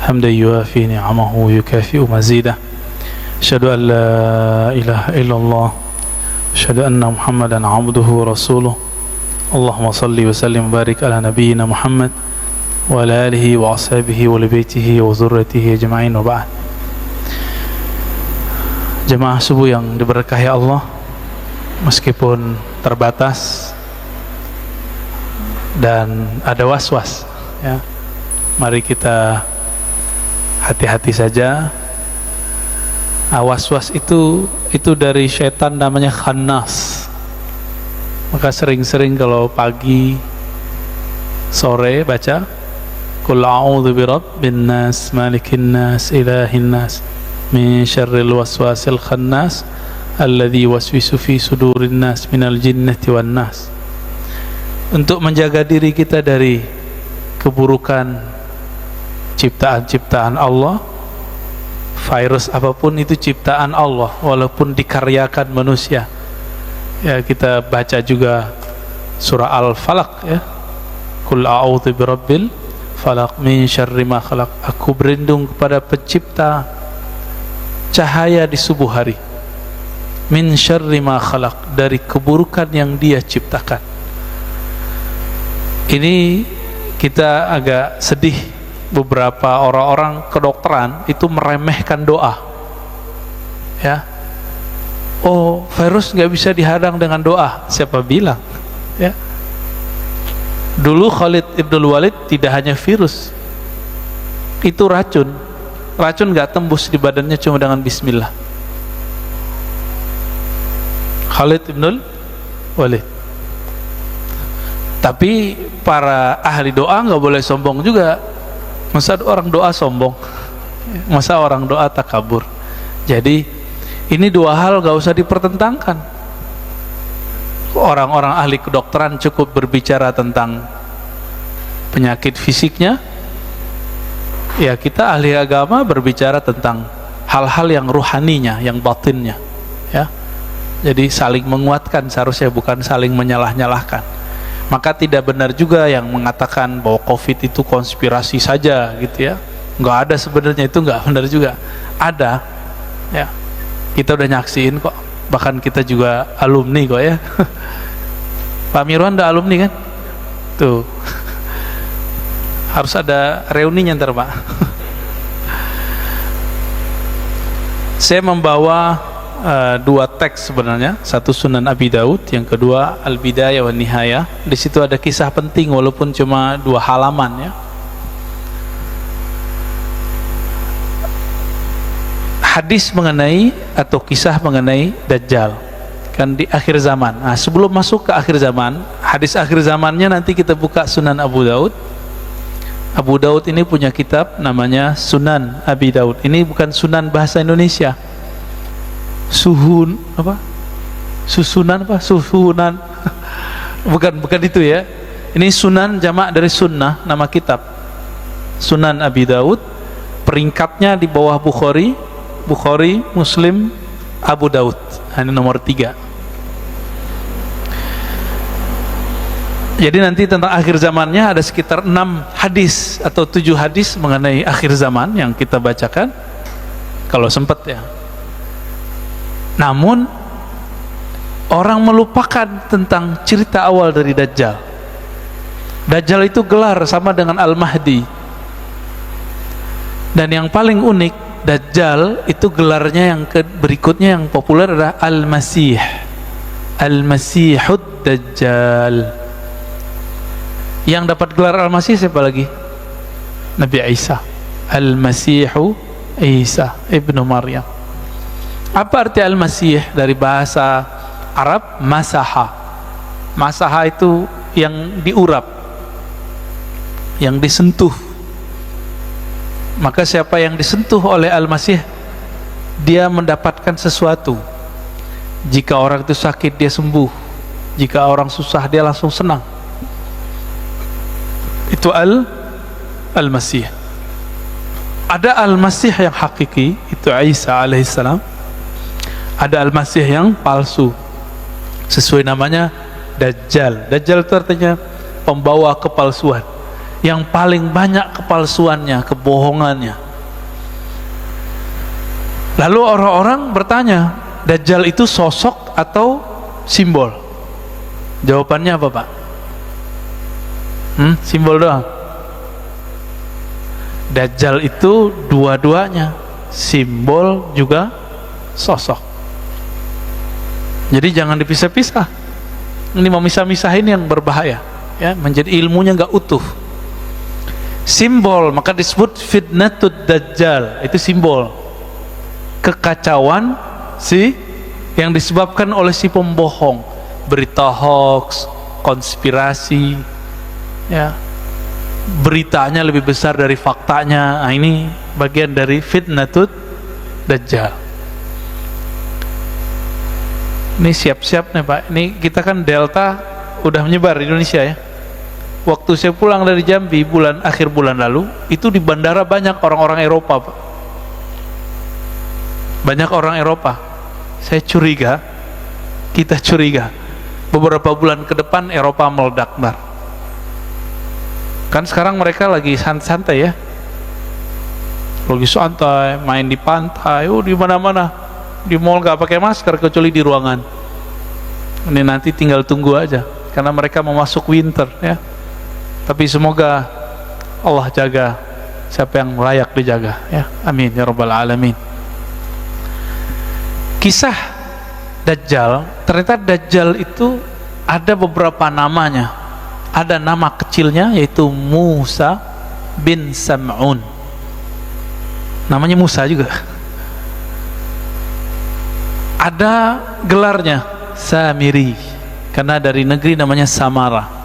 حمدا يوافي نعمه ويكافئ مزيده أشهد أن لا إله إلا الله أشهد أن محمدا عبده ورسوله اللهم صل وسلم وبارك على نبينا محمد وعلى آله وأصحابه ولبيته وذريته أجمعين وبعد. Jemaah subuh yang diberkahi Allah, meskipun terbatas dan ada was-was, ya, mari kita hati-hati saja. Was-was itu dari syaitan, namanya khannas. Maka sering-sering kalau pagi sore baca Qul a'udzu birabbin nas malikin nas ilahin nas min syarril waswasil khannas alladzi waswisu fi sudurin nas minal jinnati wan nas, untuk menjaga diri kita dari keburukan ciptaan-ciptaan Allah. Virus apapun itu ciptaan Allah, walaupun dikaryakan manusia. Ya, kita baca juga surah Al-Falaq, ya. Qul a'udzu birabbil falaq min syarri ma khalaq. Aku berlindung kepada pencipta cahaya di subuh hari. Min syarri ma khalaq, dari keburukan yang Dia ciptakan. Ini kita agak sedih, beberapa orang-orang kedokteran itu meremehkan doa, ya. Oh, virus nggak bisa dihadang dengan doa. Siapa bilang, ya? Dulu Khalid Ibnul Walid tidak hanya virus, itu racun nggak tembus di badannya cuma dengan bismillah. Khalid Ibnul Walid. Tapi para ahli doa nggak boleh sombong juga. Masa orang doa sombong? Masa orang doa takabur? Jadi ini dua hal gak usah dipertentangkan. Orang-orang ahli kedokteran cukup berbicara tentang penyakit fisiknya, ya kita ahli agama berbicara tentang hal-hal yang ruhaninya, yang batinnya, ya. Jadi saling menguatkan seharusnya, bukan saling menyalah-nyalahkan. Maka tidak benar juga yang mengatakan bahwa COVID itu konspirasi saja, gitu ya. Nggak ada sebenarnya, itu nggak benar juga. Ada, ya. Kita udah nyaksiin kok. Bahkan kita juga alumni kok, ya. Pak Mirwan udah alumni kan? Tuh. Harus ada reuninya ntar, Pak. Saya membawa dua teks sebenarnya, satu Sunan Abi Daud, yang kedua Al-Bidayah wa Nihayah. Di situ ada kisah penting walaupun cuma 2 halaman, ya. Hadis mengenai atau kisah mengenai Dajjal kan di akhir zaman. Nah, sebelum masuk ke akhir zaman, hadis akhir zamannya nanti kita buka Sunan Abu Daud. Abu Daud ini punya kitab namanya Sunan Abi Daud. Ini bukan Sunan bahasa Indonesia. Susunan bukan itu, ya. Ini Sunan jamak dari sunnah, nama kitab Sunan Abi Daud. Peringkatnya di bawah Bukhari, Muslim, Abu Daud. Ini nomor 3. Jadi nanti tentang akhir zamannya ada sekitar 6 hadis atau 7 hadis mengenai akhir zaman yang kita bacakan kalau sempat, ya. Namun orang melupakan tentang cerita awal dari Dajjal. Dajjal itu gelar sama dengan Al-Mahdi. Dan yang paling unik, Dajjal itu gelarnya yang berikutnya yang populer adalah Al-Masih. Al-Masihud Dajjal. Yang dapat gelar Al-Masih siapa lagi? Nabi Isa. Al-Masihu Isa ibnu Maryam. Apa arti Al-Masih dari bahasa Arab? Masaha. Masaha itu yang diurap, yang disentuh. Maka siapa yang disentuh oleh Al-Masih, dia mendapatkan sesuatu. Jika orang itu sakit, dia sembuh. Jika orang susah, dia langsung senang. Itu Al-Masih. Ada Al-Masih yang hakiki, itu Isa alaihissalam. Ada Al-Masih yang palsu, sesuai namanya Dajjal. Dajjal itu artinya pembawa kepalsuan. yang paling banyak kepalsuannya, kebohongannya. Lalu orang-orang bertanya, Dajjal itu sosok atau simbol? Jawabannya apa, Pak? Simbol doang. Dajjal itu dua-duanya, simbol juga sosok. Jadi jangan dipisah-pisah. Ini memisah-misahin yang berbahaya, ya, menjadi ilmunya nggak utuh. Simbol maka disebut fitnatud dajjal, itu simbol kekacauan yang disebabkan oleh si pembohong, berita hoax, konspirasi, ya, beritanya lebih besar dari faktanya. Nah, ini bagian dari fitnatud dajjal. Ini siap-siap nih Pak, ini kita kan Delta udah menyebar di Indonesia ya. Waktu saya pulang dari Jambi akhir bulan lalu, itu di bandara banyak orang-orang Eropa, Pak. Banyak orang Eropa. Saya curiga, kita curiga, beberapa bulan ke depan Eropa meledak, Bar. Kan sekarang mereka lagi santai ya, lagi santai, main di pantai, di mana-mana, di mall nggak pakai masker kecuali di ruangan. Ini nanti tinggal tunggu aja, karena mereka mau masuk winter ya. Tapi semoga Allah jaga siapa yang layak dijaga ya. Amin ya rabbal alamin. Kisah Dajjal, ternyata Dajjal itu ada beberapa namanya. Ada nama kecilnya yaitu Musa bin Sam'un. Namanya Musa juga. Ada gelarnya Samiri, karena dari negeri namanya Samara.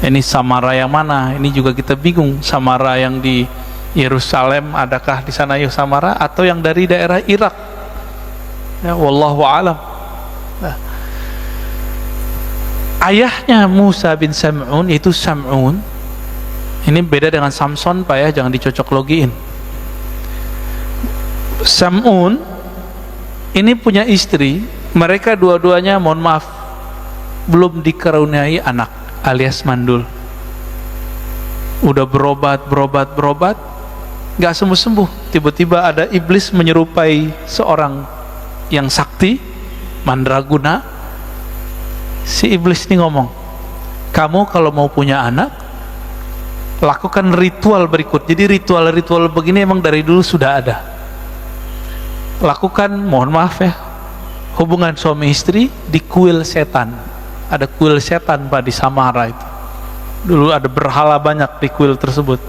Ini Samara yang mana? Ini juga kita bingung. Samara yang di Yerusalem, adakah di sana Samara, atau yang dari daerah Irak? Ya, wallahu alam. Nah, ayahnya Musa bin Sam'un itu Sam'un. Ini beda dengan Samson Pak ya, jangan dicocok logiin. Sam'un ini punya istri, mereka dua-duanya mohon maaf belum dikaruniai anak, alias mandul. Udah berobat, nggak sembuh-sembuh. Tiba-tiba ada iblis menyerupai seorang yang sakti, mandraguna. Si iblis ini ngomong, kamu kalau mau punya anak, lakukan ritual berikut. Jadi ritual-ritual begini emang dari dulu sudah ada. Lakukan, mohon maaf ya, hubungan suami istri di kuil setan. Ada kuil setan Pak di Samara itu. Dulu ada berhala banyak di kuil tersebut.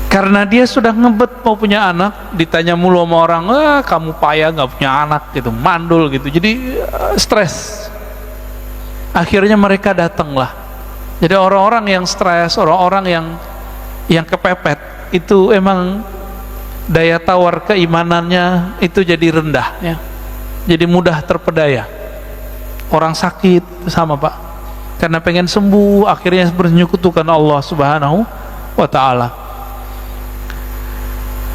Karena dia sudah ngebet mau punya anak, ditanya mulu sama orang, kamu payah nggak punya anak gitu, mandul gitu. Jadi stres. Akhirnya mereka datanglah. Jadi orang-orang yang stres, orang-orang yang kepepet itu emang daya tawar keimanannya itu jadi rendah ya. Jadi mudah terpedaya. Orang sakit sama Pak, karena pengen sembuh akhirnya bernyekutukan Allah Subhanahu wa taala.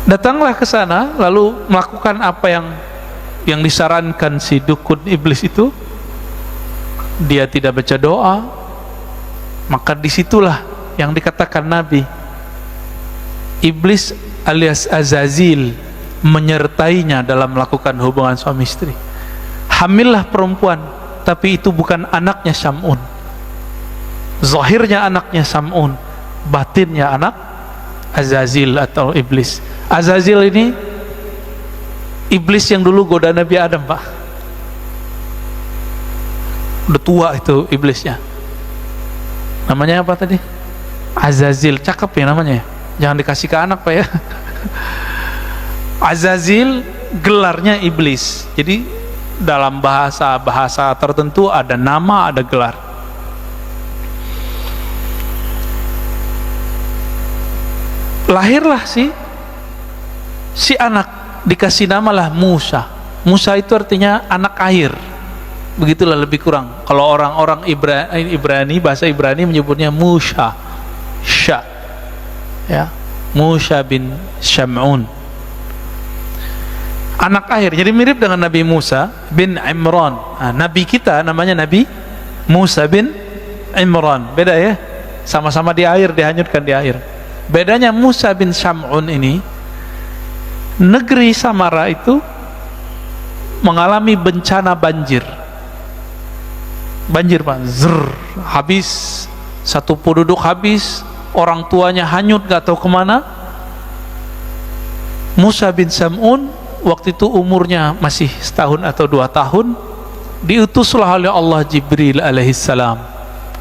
Datanglah ke sana lalu melakukan apa yang disarankan si dukun iblis itu. Dia tidak baca doa, maka disitulah yang dikatakan Nabi, iblis alias Azazil menyertainya dalam melakukan hubungan suami istri. Hamillah perempuan, tapi itu bukan anaknya Sam'un. Zahirnya anaknya Sam'un, batinnya anak Azazil atau iblis. Azazil ini iblis yang dulu goda Nabi Adam Pak. Udah tua itu iblisnya. Namanya apa tadi? Azazil, cakep ya namanya. Jangan dikasih ke anak Pak ya. Azazil gelarnya iblis. Jadi dalam bahasa tertentu ada nama, ada gelar. Lahirlah si anak, dikasih namalah Musa. Musa itu artinya anak air. Begitulah lebih kurang. Kalau orang-orang Ibrani, bahasa Ibrani menyebutnya Musa. Ya, Musa bin Sam'un, anak air. Jadi mirip dengan Nabi Musa bin Imran. Nabi kita namanya Nabi Musa bin Imran. Beda ya, sama-sama di air, dihanyutkan di air. Bedanya Musa bin Sam'un ini, negeri Samara itu mengalami bencana banjir. Banjir Pak, habis, satu penduduk habis, orang tuanya hanyut gak tahu kemana. Musa bin Sam'un waktu itu umurnya masih setahun atau 2 tahun, diutuslah oleh Allah Jibril alaihissalam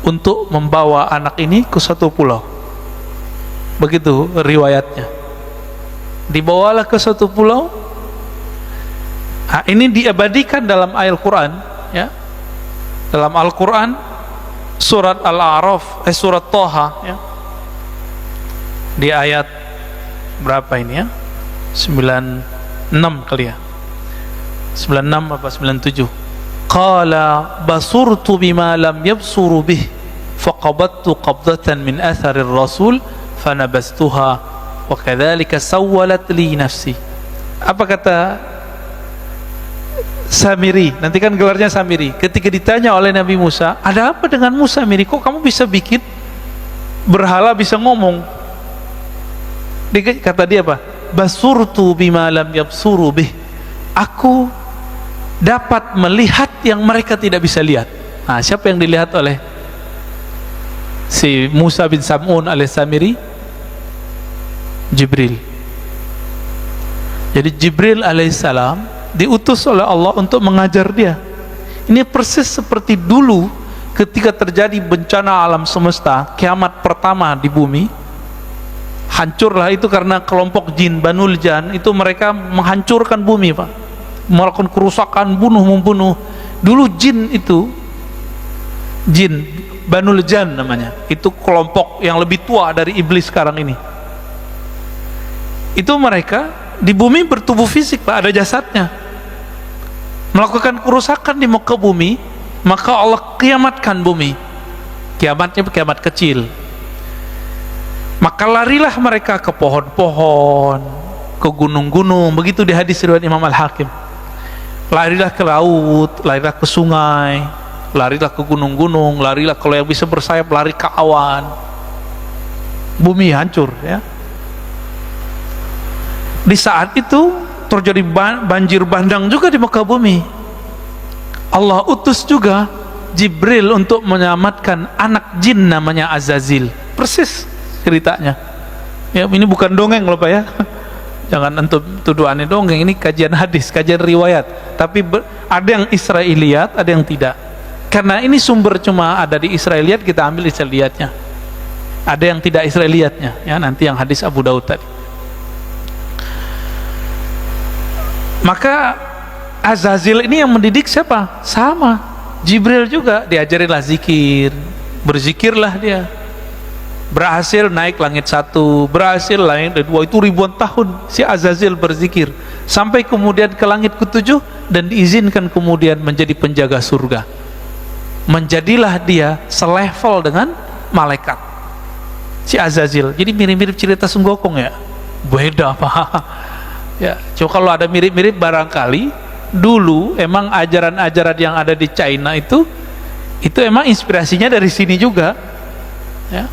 untuk membawa anak ini ke satu pulau. Begitu riwayatnya. Dibawalah ke satu pulau. Nah, ini diabadikan dalam ayat Quran, ya. Dalam Al-Quran surat Al-A'raf, surat Toha, ya. Di ayat berapa ini ya? 96 kali ya, 96 apa 97. Qala basurtu bima lam yabsuru bih faqabattu qabdatan min atharir rasul fanabastuha wa kadzalika sawwalat li nafsi. Apa kata Samiri? Nanti kan gelarnya Samiri. Ketika ditanya oleh Nabi Musa, ada apa dengan Musa Samiri? Kok kamu bisa bikin berhala bisa ngomong? Kata dia apa? Basurtu bima lam yabsuru bih. Aku dapat melihat yang mereka tidak bisa lihat. Nah, siapa yang dilihat oleh si Musa bin Sam'un al-Samiri? Jibril. Jadi Jibril alaihissalam diutus oleh Allah untuk mengajar dia. Ini persis seperti dulu ketika terjadi bencana alam semesta, kiamat pertama di bumi. Hancurlah itu karena kelompok jin Banul Jan, itu mereka menghancurkan bumi Pak, melakukan kerusakan, membunuh. Dulu jin itu, jin Banul Jan namanya, itu kelompok yang lebih tua dari iblis sekarang ini. Itu mereka di bumi bertubuh fisik Pak, ada jasadnya, melakukan kerusakan di muka bumi. Maka Allah kiamatkan bumi. Kiamatnya kiamat kecil. Maka larilah mereka ke pohon-pohon, ke gunung-gunung. Begitu di hadis riwayat Imam Al-Hakim. Larilah ke laut, larilah ke sungai, larilah ke gunung-gunung, larilah kalau yang bisa bersayap lari ke awan. Bumi hancur ya. Di saat itu terjadi banjir bandang juga di muka bumi. Allah utus juga Jibril untuk menyelamatkan anak jin namanya Azazil. Persis ceritanya ya, ini bukan dongeng loh Pak ya. Jangan antum tuduh aneh dongeng, ini kajian hadis, kajian riwayat. Tapi ada yang Israiliyat, ada yang tidak. Karena ini sumber cuma ada di Israiliyat, kita ambil Israiliyatnya. Ada yang tidak Israiliyatnya ya, nanti yang hadis Abu Daud tadi. Maka Azazil ini yang mendidik siapa? Sama Jibril juga, diajarinlah zikir, berzikirlah dia. Berhasil naik langit 1, berhasil langit 2, itu ribuan tahun si Azazil berzikir sampai kemudian ke langit ke-7 dan diizinkan kemudian menjadi penjaga surga. Menjadilah dia selevel dengan malaikat si Azazil. Jadi mirip-mirip cerita Sunggokong ya, beda Pak ya. Cuma kalau ada mirip-mirip barangkali dulu emang ajaran-ajaran yang ada di China itu emang inspirasinya dari sini juga ya.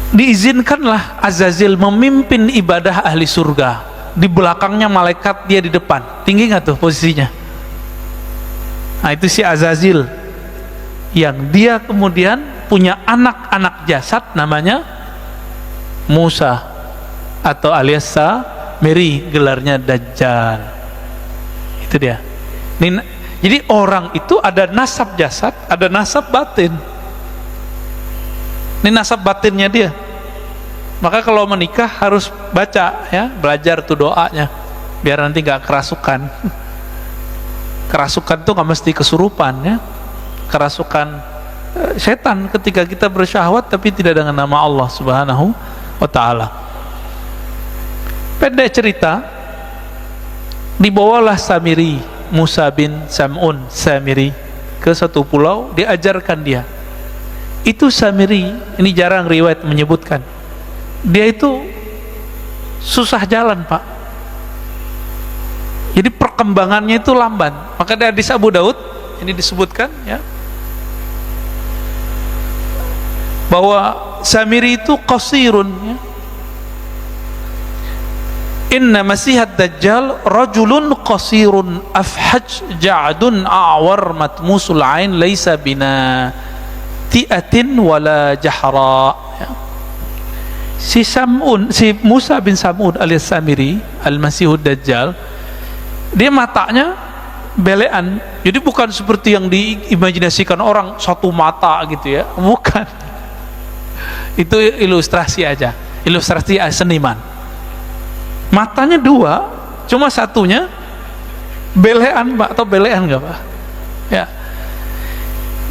Diizinkanlah Azazil memimpin ibadah ahli surga. Di belakangnya malaikat, dia di depan. Tinggi nggak tuh posisinya? Nah itu si Azazil, yang dia kemudian punya anak-anak jasad namanya Musa atau alias Samiri, gelarnya Dajjal. Itu dia. Jadi orang itu ada nasab jasad, ada nasab batin. Ini nasab batinnya dia. Maka kalau menikah harus baca ya, belajar tuh doanya biar nanti nggak kerasukan. Kerasukan tuh nggak mesti kesurupan ya. Kerasukan setan ketika kita bersyahwat tapi tidak dengan nama Allah Subhanahu wa ta'ala. Pendek cerita, dibawalah Samiri, Musa bin Sam'un Samiri ke satu pulau, diajarkan dia. Itu Samiri, ini jarang riwayat menyebutkan, dia itu susah jalan Pak. Jadi perkembangannya itu lamban. Maka dari hadis Abu Daud, ini disebutkan ya, bahwa Samiri itu qasirun ya. Inna Masihad Dajjal rajulun qasirun afhaj ja'dun a'war matmusul ain laisa bina ti'atin wala jahra ya. Si Musa bin Sam'un alias Samiri al-Masihud Dajjal, dia matanya belean, jadi bukan seperti yang diimajinasikan orang satu mata gitu ya, bukan. Itu ilustrasi aja, ilustrasi seniman. Matanya dua, cuma satunya belean Pak, atau belean nggak Pak? Ya,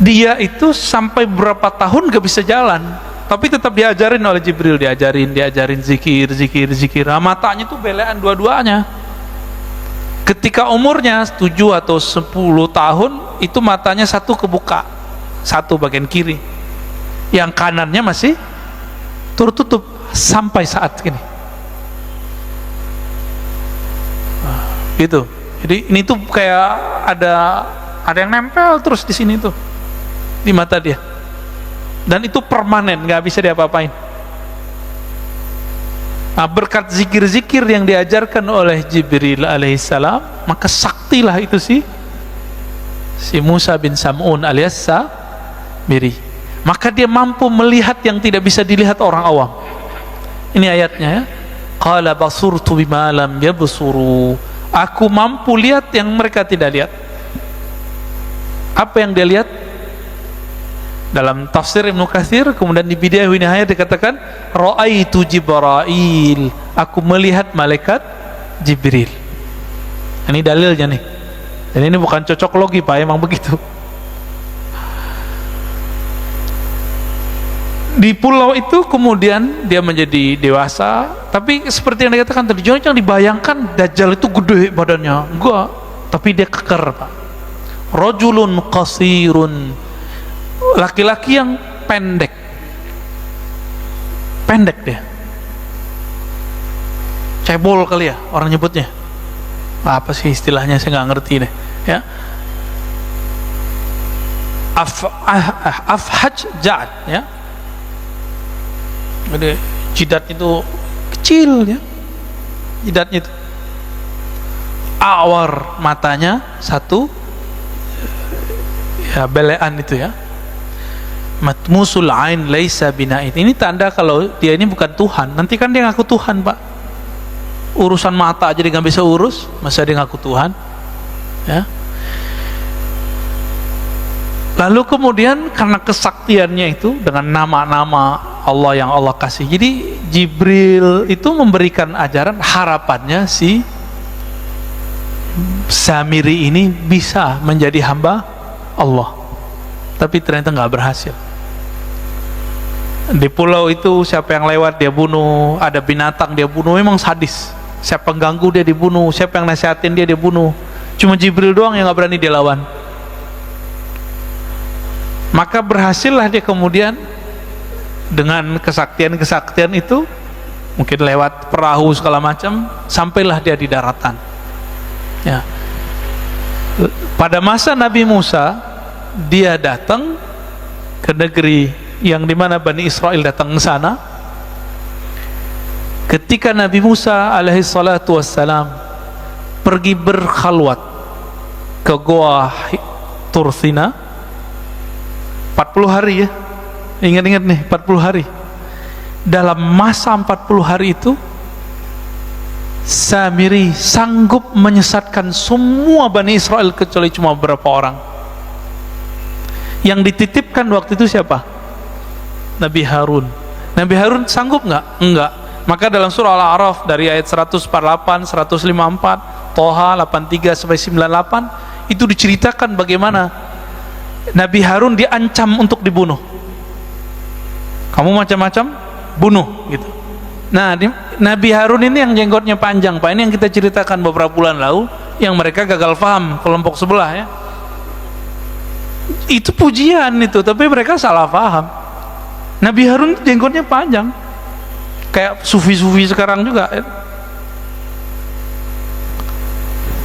dia itu sampai berapa tahun gak bisa jalan, tapi tetap diajarin oleh Jibril, diajarin zikir. Nah, matanya tuh belean dua-duanya. Ketika umurnya 7 atau 10 tahun, itu matanya satu kebuka, satu bagian kiri, yang kanannya masih tertutup sampai saat ini. Gitu. Jadi ini tuh kayak ada yang nempel terus di sini tuh, di mata dia, dan itu permanen, nggak bisa diapa-apain. Nah, berkat zikir-zikir yang diajarkan oleh Jibril alaihissalam, maka saktilah itu si Musa bin Sam'un alias Samiri. Maka dia mampu melihat yang tidak bisa dilihat orang awam. Ini ayatnya ya. Qala basurtu bima lam yabsuru. Aku mampu lihat yang mereka tidak lihat. Apa yang dia lihat? Dalam tafsir Ibnu Katsir, kemudian di Bidayah wa Nihayah dikatakan ra'aitu Jibril, aku melihat malaikat Jibril. Ini dalilnya nih. Dan ini bukan cocok logi Pak, emang begitu. Di pulau itu kemudian dia menjadi dewasa, tapi seperti yang dikatakan tadi, jangan dibayangkan Dajjal itu gede badannya, enggak, tapi dia keker Pak. Rajulun qasirun, laki-laki yang pendek dia, cebol kali ya orang nyebutnya, apa sih istilahnya saya nggak ngerti deh ya. Afhaj ja'ad ya, jadi jidatnya itu kecil ya, jidatnya itu awar, matanya satu ya, belean itu ya. Matmusul ain laisa bina'id. Ini tanda kalau dia ini bukan Tuhan. Nanti kan dia ngaku Tuhan Pak, urusan mata aja dia nggak bisa urus, masa dia ngaku Tuhan ya. Lalu kemudian karena kesaktiannya itu dengan nama-nama Allah yang Allah kasih, jadi Jibril itu memberikan ajaran, harapannya si Samiri ini bisa menjadi hamba Allah, tapi ternyata nggak berhasil. Di pulau itu siapa yang lewat dia bunuh, ada binatang dia bunuh, memang sadis. Siapa yang ganggu dia dibunuh, siapa yang nasihatin dia bunuh. Cuma Jibril doang yang nggak berani dia lawan. Maka berhasillah dia kemudian dengan kesaktian itu, mungkin lewat perahu segala macam, sampailah dia di daratan ya. Pada masa Nabi Musa, dia datang ke negeri yang dimana Bani Israel datang ke sana. Ketika Nabi Musa alaihi salatu wassalam pergi berkhalwat ke Goa Tursina 40 hari ya, ingat-ingat nih, 40 hari. Dalam masa 40 hari itu Samiri sanggup menyesatkan semua Bani Israel kecuali cuma beberapa orang. Yang dititipkan waktu itu siapa? Nabi Harun. Nabi Harun sanggup nggak? Enggak. Maka dalam surah Al-A'raf dari ayat 148, 154, Toha 83 sampai 98 itu diceritakan bagaimana Nabi Harun diancam untuk dibunuh. Kamu macam-macam bunuh gitu. Nah, Nabi Harun ini yang jenggotnya panjang Pak, ini yang kita ceritakan beberapa bulan lalu, yang mereka gagal paham kelompok sebelah ya. Itu pujian itu, tapi mereka salah paham. Nabi Harun jenggotnya panjang, kayak sufi-sufi sekarang juga.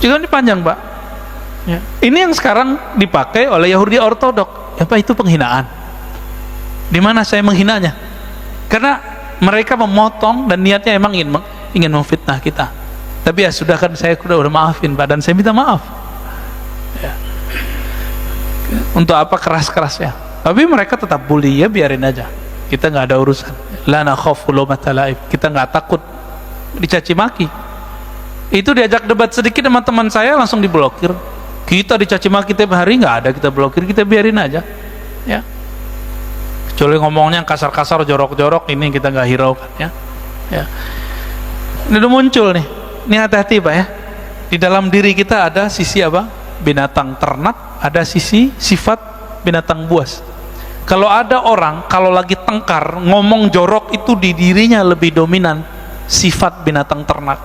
Jenggotnya panjang Pak. Ya. Ini yang sekarang dipakai oleh Yahudi Ortodok. Apa itu penghinaan? Di mana saya menghinanya? Karena mereka memotong dan niatnya emang ingin memfitnah kita. Tapi ya sudah, kan saya udah maafin Pak, dan saya minta maaf. Ya. Untuk apa keras-kerasnya? Tapi mereka tetap bully, ya biarin aja. Kita nggak ada urusan. La nakhafu laumata laim. Kita nggak takut dicaci maki. Itu diajak debat sedikit sama teman saya langsung diblokir. Kita dicaci maki tiap hari, nggak ada kita blokir, kita biarin aja. Ya. Kecuali ngomongnya kasar-kasar, jorok-jorok, ini kita nggak hiraukan, ya. Ya. Ini udah muncul nih. Ini hati-hati Pak ya. Di dalam diri kita ada sisi apa? Binatang ternak, ada sisi sifat binatang buas. Kalau ada orang kalau lagi tengkar ngomong jorok, itu di dirinya lebih dominan sifat binatang ternak.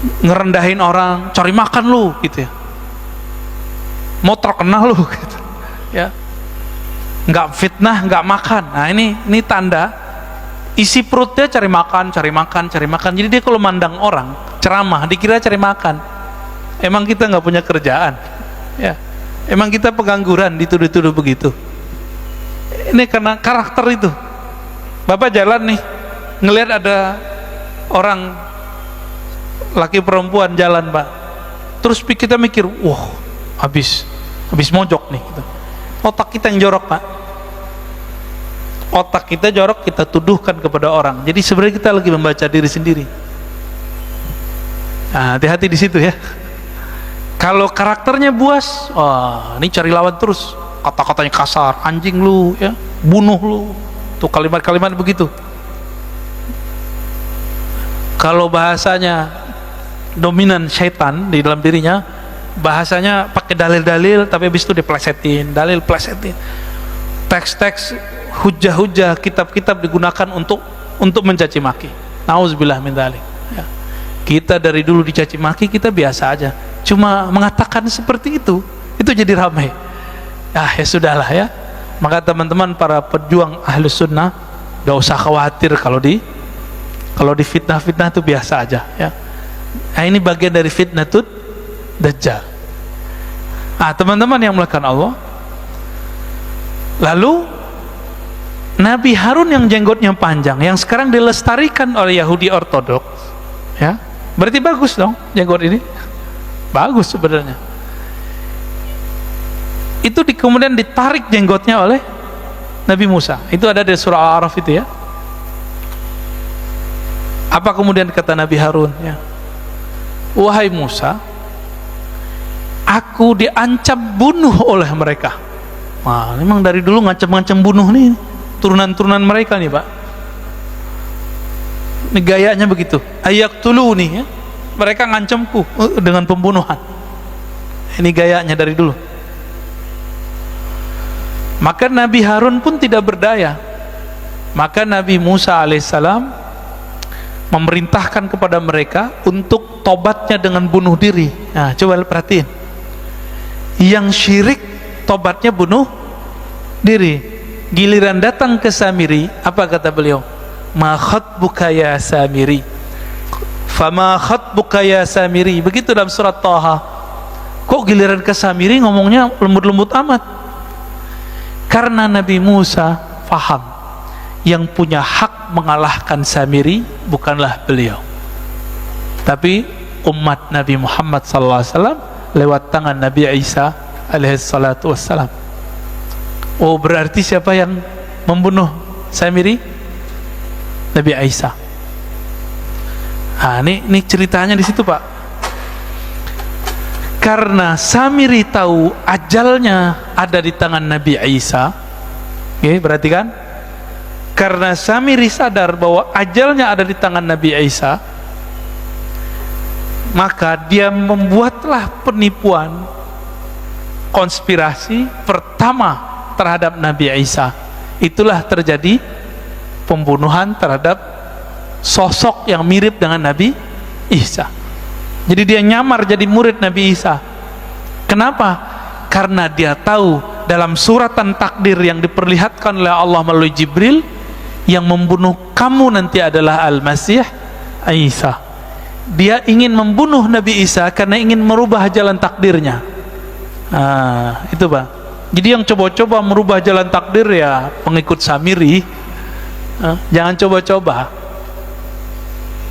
Ngerendahin orang, cari makan lu gitu ya, mau terkenal lu gitu ya, nggak fitnah, nggak makan. Nah ini tanda isi perutnya cari makan, cari makan, cari makan. Jadi dia kalau mandang orang ceramah dikira cari makan. Emang kita nggak punya kerjaan ya, emang kita pengangguran, dituduh-tuduh begitu. Ini karena karakter itu. Bapak jalan nih ngelihat ada orang laki perempuan jalan Pak, terus kita mikir, wah habis mojok nih gitu. Otak kita yang jorok Pak, otak kita jorok, kita tuduhkan kepada orang. Jadi sebenarnya kita lagi membaca diri sendiri. Nah, hati-hati di situ ya. Kalau karakternya buas, wah ini cari lawan terus, kata-katanya kasar, anjing lu ya, bunuh lu, tuh kalimat-kalimat begitu. Kalau bahasanya dominan syaitan di dalam dirinya, bahasanya pakai dalil-dalil, tapi habis itu diplesetin, dalil plesetin, teks-teks, hujah-hujah, kitab-kitab digunakan untuk mencaci maki. Nauzubillah min dzalik. Ya. Kita dari dulu dicaci maki, kita biasa aja. Cuma mengatakan seperti itu jadi ramai. Ya sudahlah ya. Maka teman-teman para pejuang Ahlus Sunnah, gak usah khawatir kalau di fitnah-fitnah itu biasa aja ya. Nah, ini bagian dari fitnatud Dajjal. Teman-teman yang melakukan Allah. Lalu Nabi Harun yang jenggotnya panjang, yang sekarang dilestarikan oleh Yahudi Ortodoks, ya, berarti bagus dong jenggot ini, bagus sebenarnya. Itu kemudian ditarik jenggotnya oleh Nabi Musa. Itu ada di surah Al-A'raf itu ya. Apa kemudian kata Nabi Harun? Ya, wahai Musa, aku diancam bunuh oleh mereka. Wah, memang dari dulu ngancam-ngancam bunuh nih, turunan-turunan mereka nih Pak. Ini gayanya begitu. Ayaktulu nih ya. Mereka ngancamku dengan pembunuhan. Ini gayanya dari dulu. Maka Nabi Harun pun tidak berdaya. Maka Nabi Musa alaihissalam memerintahkan kepada mereka untuk tobatnya dengan bunuh diri. Nah, coba perhatiin. Yang syirik tobatnya bunuh diri. Giliran datang ke Samiri, apa kata beliau? Ma khatbuka ya Samiri. Fama khatbuka ya Samiri. Begitu dalam surat Thaha. Kok giliran ke Samiri ngomongnya lembut-lembut amat? Karena Nabi Musa faham yang punya hak mengalahkan Samiri bukanlah beliau, tapi umat Nabi Muhammad SAW lewat tangan Nabi Isa alaihissalatu wassalam. Oh, berarti siapa yang membunuh Samiri? Nabi Isa. Ini ceritanya di situ Pak. Karena Samiri tahu ajalnya ada di tangan Nabi Isa. Oke, berarti kan? Karena Samiri sadar bahwa ajalnya ada di tangan Nabi Isa, maka dia membuatlah penipuan, konspirasi pertama terhadap Nabi Isa. Itulah terjadi pembunuhan terhadap sosok yang mirip dengan Nabi Isa. Jadi dia nyamar jadi murid Nabi Isa. Kenapa? Karena dia tahu dalam suratan takdir yang diperlihatkan oleh Allah melalui Jibril, yang membunuh kamu nanti adalah Al-Masih Isa. dia ingin membunuh Nabi Isa karena ingin merubah jalan takdirnya. Itu Pak. Jadi yang coba-coba merubah jalan takdir ya pengikut Samiri. Jangan coba-coba.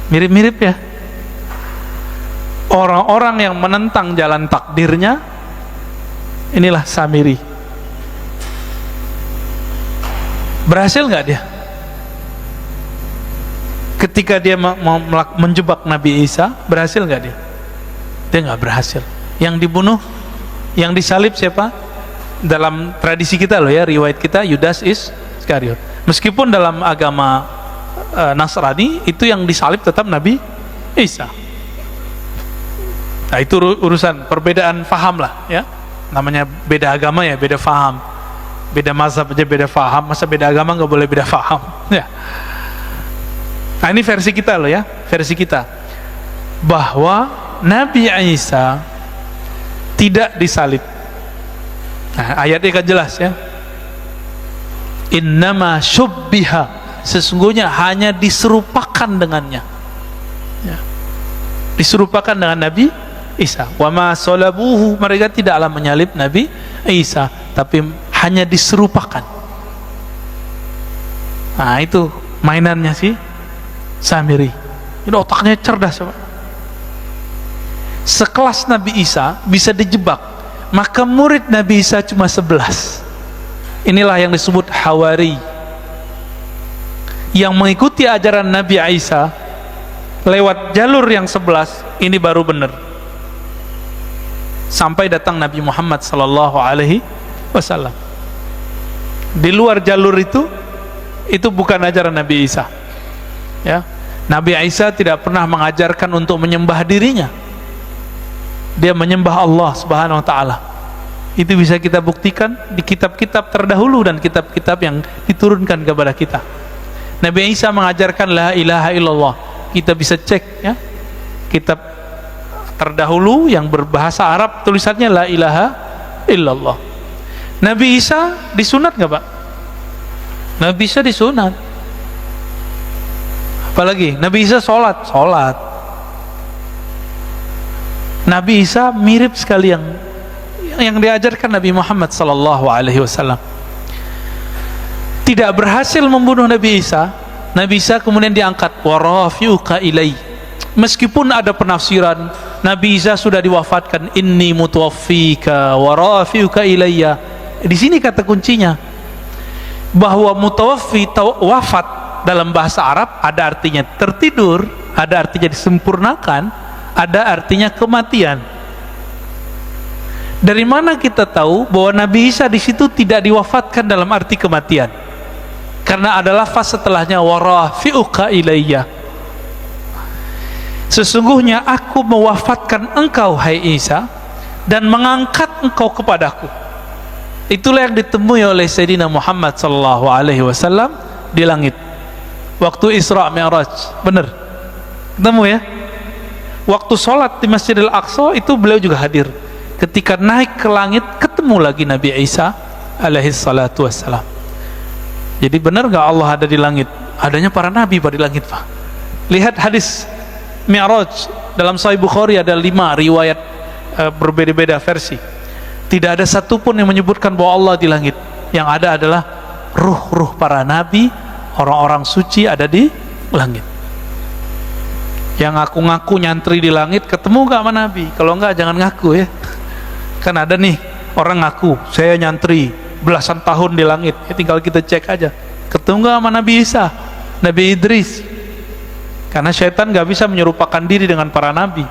Mirip-mirip ya. Orang-orang yang menentang jalan takdirnya, inilah Samiri. Berhasil nggak dia? Ketika dia menjebak Nabi Isa, berhasil nggak dia? Dia nggak berhasil. Yang dibunuh, yang disalib siapa? Dalam tradisi kita loh ya, riwayat kita, Yudas Iskariot. Meskipun dalam agama Nasrani itu yang disalib tetap Nabi Isa. Nah itu urusan perbedaan faham lah ya. Namanya beda agama ya, beda faham. Beda mazhab aja beda faham, masa beda agama nggak boleh beda faham ya. Nah ini versi kita loh ya, versi kita, bahwa Nabi Isa tidak disalib. Nah ayatnya kan jelas ya, innama syubbiha, sesungguhnya hanya diserupakan dengannya ya. Diserupakan dengan Nabi Isa. Wa ma salabuhu, mereka tidaklah menyalib Nabi Isa, tapi hanya diserupakan. Nah itu mainannya si Samiri. Ini otaknya cerdas Pak. Sekelas Nabi Isa bisa dijebak, maka murid Nabi Isa cuma 11. Inilah yang disebut Hawari, yang mengikuti ajaran Nabi Isa lewat jalur yang 11. Ini baru benar. Sampai datang Nabi Muhammad sallallahu alaihi wasallam. Di luar jalur itu bukan ajaran Nabi Isa ya. Nabi Isa tidak pernah mengajarkan untuk menyembah dirinya. Dia menyembah Allah subhanahu wa ta'ala. Itu bisa kita buktikan di kitab-kitab terdahulu dan kitab-kitab yang diturunkan kepada kita. Nabi Isa mengajarkan la ilaha illallah. Kita bisa cek ya, kitab terdahulu yang berbahasa Arab tulisannya la ilaha illallah. Nabi Isa disunat nggak Pak? Nabi Isa disunat. Apalagi Nabi Isa sholat. Nabi Isa mirip sekali yang diajarkan Nabi Muhammad sallallahu alaihi wasallam. Tidak berhasil membunuh Nabi Isa. Nabi Isa kemudian diangkat, wa rafi'uka ilai. Meskipun ada penafsiran Nabi Isa sudah diwafatkan, inni mutawaffika wa rafi'uka ilayya. Di sini kata kuncinya, bahwa mutawaffi, wafat dalam bahasa Arab ada artinya tertidur, ada artinya disempurnakan, ada artinya kematian. Dari mana kita tahu bahwa Nabi Isa di situ tidak diwafatkan dalam arti kematian? Karena ada lafaz setelahnya, wa rafi'uka ilayya. Sesungguhnya aku mewafatkan engkau hai Isa dan mengangkat engkau kepadaku. Itulah yang ditemui oleh Sayyidina Muhammad sallallahu alaihi wasallam di langit waktu Isra Mi'raj. Benar ketemu ya. Waktu sholat di Masjidil Aqsa itu beliau juga hadir. Ketika naik ke langit ketemu lagi Nabi Isa alaihi salatu wassalam. Jadi benar gak Allah ada di langit? Adanya para nabi pada di langit Pak. Lihat hadis Mi'raj dalam Sahih Bukhari, ada 5 riwayat berbeda-beda versi. Tidak ada satupun yang menyebutkan bahwa Allah di langit. Yang ada adalah ruh-ruh para nabi, orang-orang suci ada di langit. Yang ngaku-ngaku nyantri di langit ketemu gak sama nabi? Kalau enggak jangan ngaku ya. Kan ada nih orang ngaku saya nyantri belasan tahun di langit ya, tinggal kita cek aja ketemu gak sama Nabi Isa, Nabi Idris. Karena syaitan gak bisa menyerupakan diri dengan para nabi,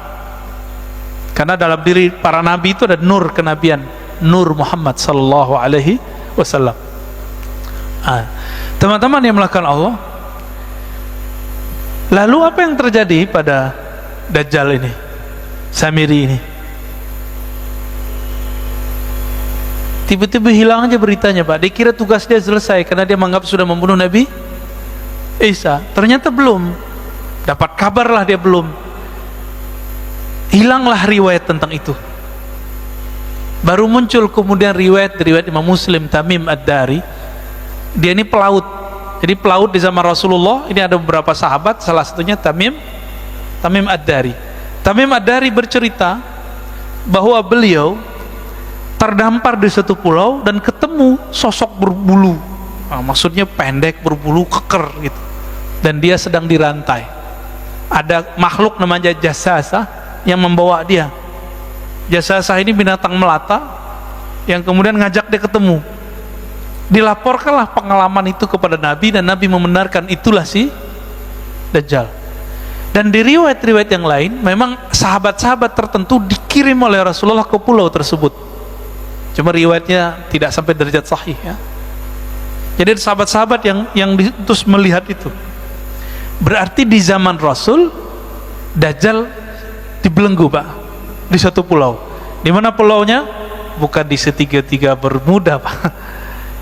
karena dalam diri para nabi itu ada nur kenabian, nur Muhammad sallallahu alaihi wasallam. Teman-teman yang melakukan Allah, lalu apa yang terjadi pada Dajjal ini, Samiri ini? Tiba-tiba hilang aja beritanya Pak. Dia kira tugas dia selesai karena dia menganggap sudah membunuh Nabi Isa. Ternyata belum. Dapat kabar lah dia belum. Hilanglah riwayat tentang itu. Baru muncul kemudian riwayat Imam Muslim, Tamim Ad-Dari. Dia ini pelaut. Jadi pelaut di zaman Rasulullah. Ini ada beberapa sahabat, salah satunya Tamim Tamim Ad-Dari. Tamim Ad-Dari bercerita bahwa beliau terdampar di satu pulau dan ketemu sosok berbulu. Maksudnya pendek, berbulu, keker gitu. Dan dia sedang dirantai. Ada makhluk namanya Jasasah yang membawa dia. Jasasah ini binatang melata yang kemudian ngajak dia ketemu. Dilaporkanlah pengalaman itu kepada Nabi, dan Nabi membenarkan itulah si Dajjal. Dan di riwayat-riwayat yang lain memang sahabat-sahabat tertentu dikirim oleh Rasulullah ke pulau tersebut. Cuma riwayatnya tidak sampai derajat sahih ya. Jadi sahabat-sahabat yang diutus melihat itu. Berarti di zaman Rasul Dajjal dibelenggu Pak, di satu pulau. Di mana pulaunya? Bukan di segitiga Bermuda Pak.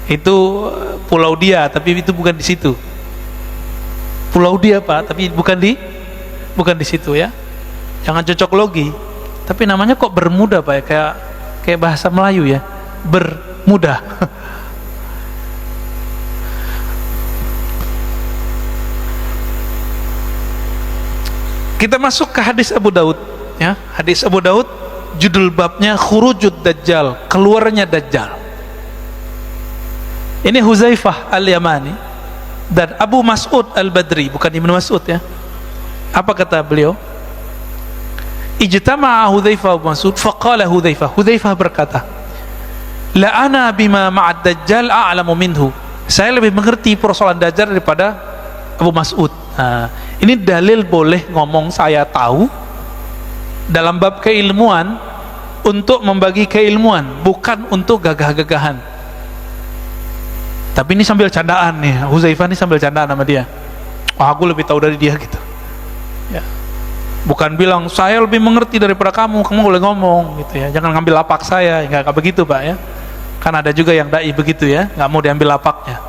Itu pulau dia, tapi itu bukan di situ. Pulau dia Pak, tapi bukan di situ ya. Jangan cocok logi. Tapi namanya kok Bermuda Pak ya, kayak bahasa Melayu ya. Bermuda. Kita masuk ke hadis Abu Daud ya. Hadis Abu Daud, judul babnya Khurujud Dajjal, keluarnya Dajjal. Ini Huzaifah Al-Yamani dan Abu Mas'ud Al-Badri, bukan Ibnu Mas'ud ya. Apa kata beliau? Ijtama'a Huzaifah Abu Mas'ud faqala Huzaifah berkata, la ana bima ma'ad Dajjal a'lamu minhu. Saya lebih mengerti persoalan Dajjal daripada Abu Mas'ud. Nah, ini dalil boleh ngomong saya tahu dalam bab keilmuan, untuk membagi keilmuan, bukan untuk gagah-gagahan. Tapi ini sambil candaan nih, Huzaifah ini sambil candaan sama dia. Wah, aku lebih tahu dari dia gitu ya. Bukan bilang saya lebih mengerti daripada kamu boleh ngomong gitu ya, jangan ngambil lapak saya. Enggak begitu Pak ya. Kan ada juga yang dai begitu ya, nggak mau diambil lapaknya.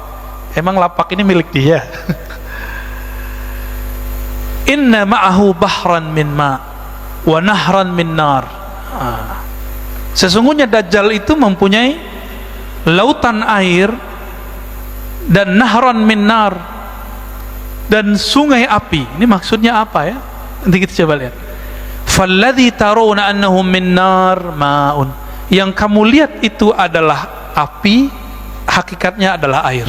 Emang lapak ini milik dia. Inna ma'ahu bahran min ma' wa nahran min nar. Sesungguhnya Dajjal itu mempunyai lautan air dan nahran min nar, dan sungai api. Ini maksudnya apa ya? Nanti kita coba lihat. Falladhi tarawna annahu min nar ma'un. Yang kamu lihat itu adalah api, hakikatnya adalah air.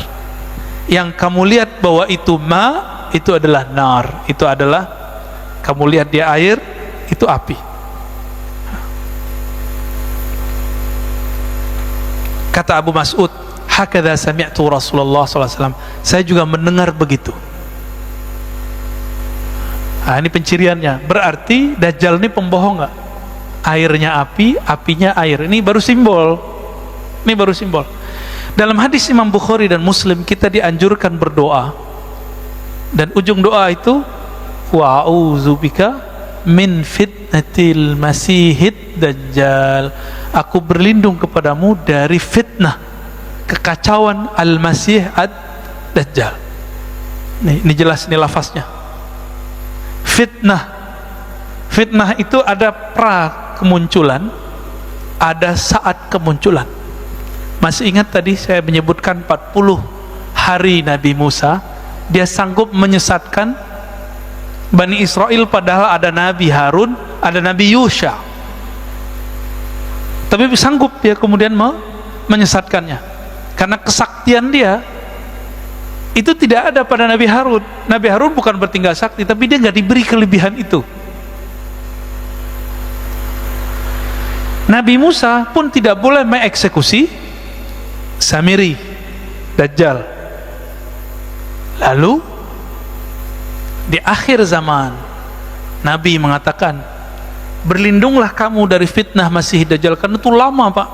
Yang kamu lihat bahwa itu ma, itu adalah nar, itu adalah kamu lihat dia air, itu api. Kata Abu Mas'ud, hakadha sami'tu Rasulullah SAW. Saya juga mendengar begitu. Nah, ini penciriannya. Berarti Dajjal ini pembohong nggak? Airnya api, apinya air. Ini baru simbol. Ini baru simbol. Dalam hadis Imam Bukhari dan Muslim, kita dianjurkan berdoa, dan ujung doa itu wa'udzubika min fitnatil masihid dajjal. Aku berlindung kepadamu dari fitnah kekacauan al-masih ad-dajjal. Ini jelas, ini lafaznya. Fitnah itu ada pra kemunculan, ada saat kemunculan. Masih ingat tadi saya menyebutkan 40 hari Nabi Musa, dia sanggup menyesatkan Bani Israel, padahal ada Nabi Harun, ada Nabi Yusha, tapi sanggup dia kemudian menyesatkannya karena kesaktian dia itu tidak ada pada Nabi Harun. Nabi Harun bukan bertinggal sakti, tapi dia nggak diberi kelebihan itu. Nabi Musa pun tidak boleh mengeksekusi Samiri Dajjal. Lalu di akhir zaman Nabi mengatakan, berlindunglah kamu dari fitnah Masih Dajjal. Karena itu lama Pak,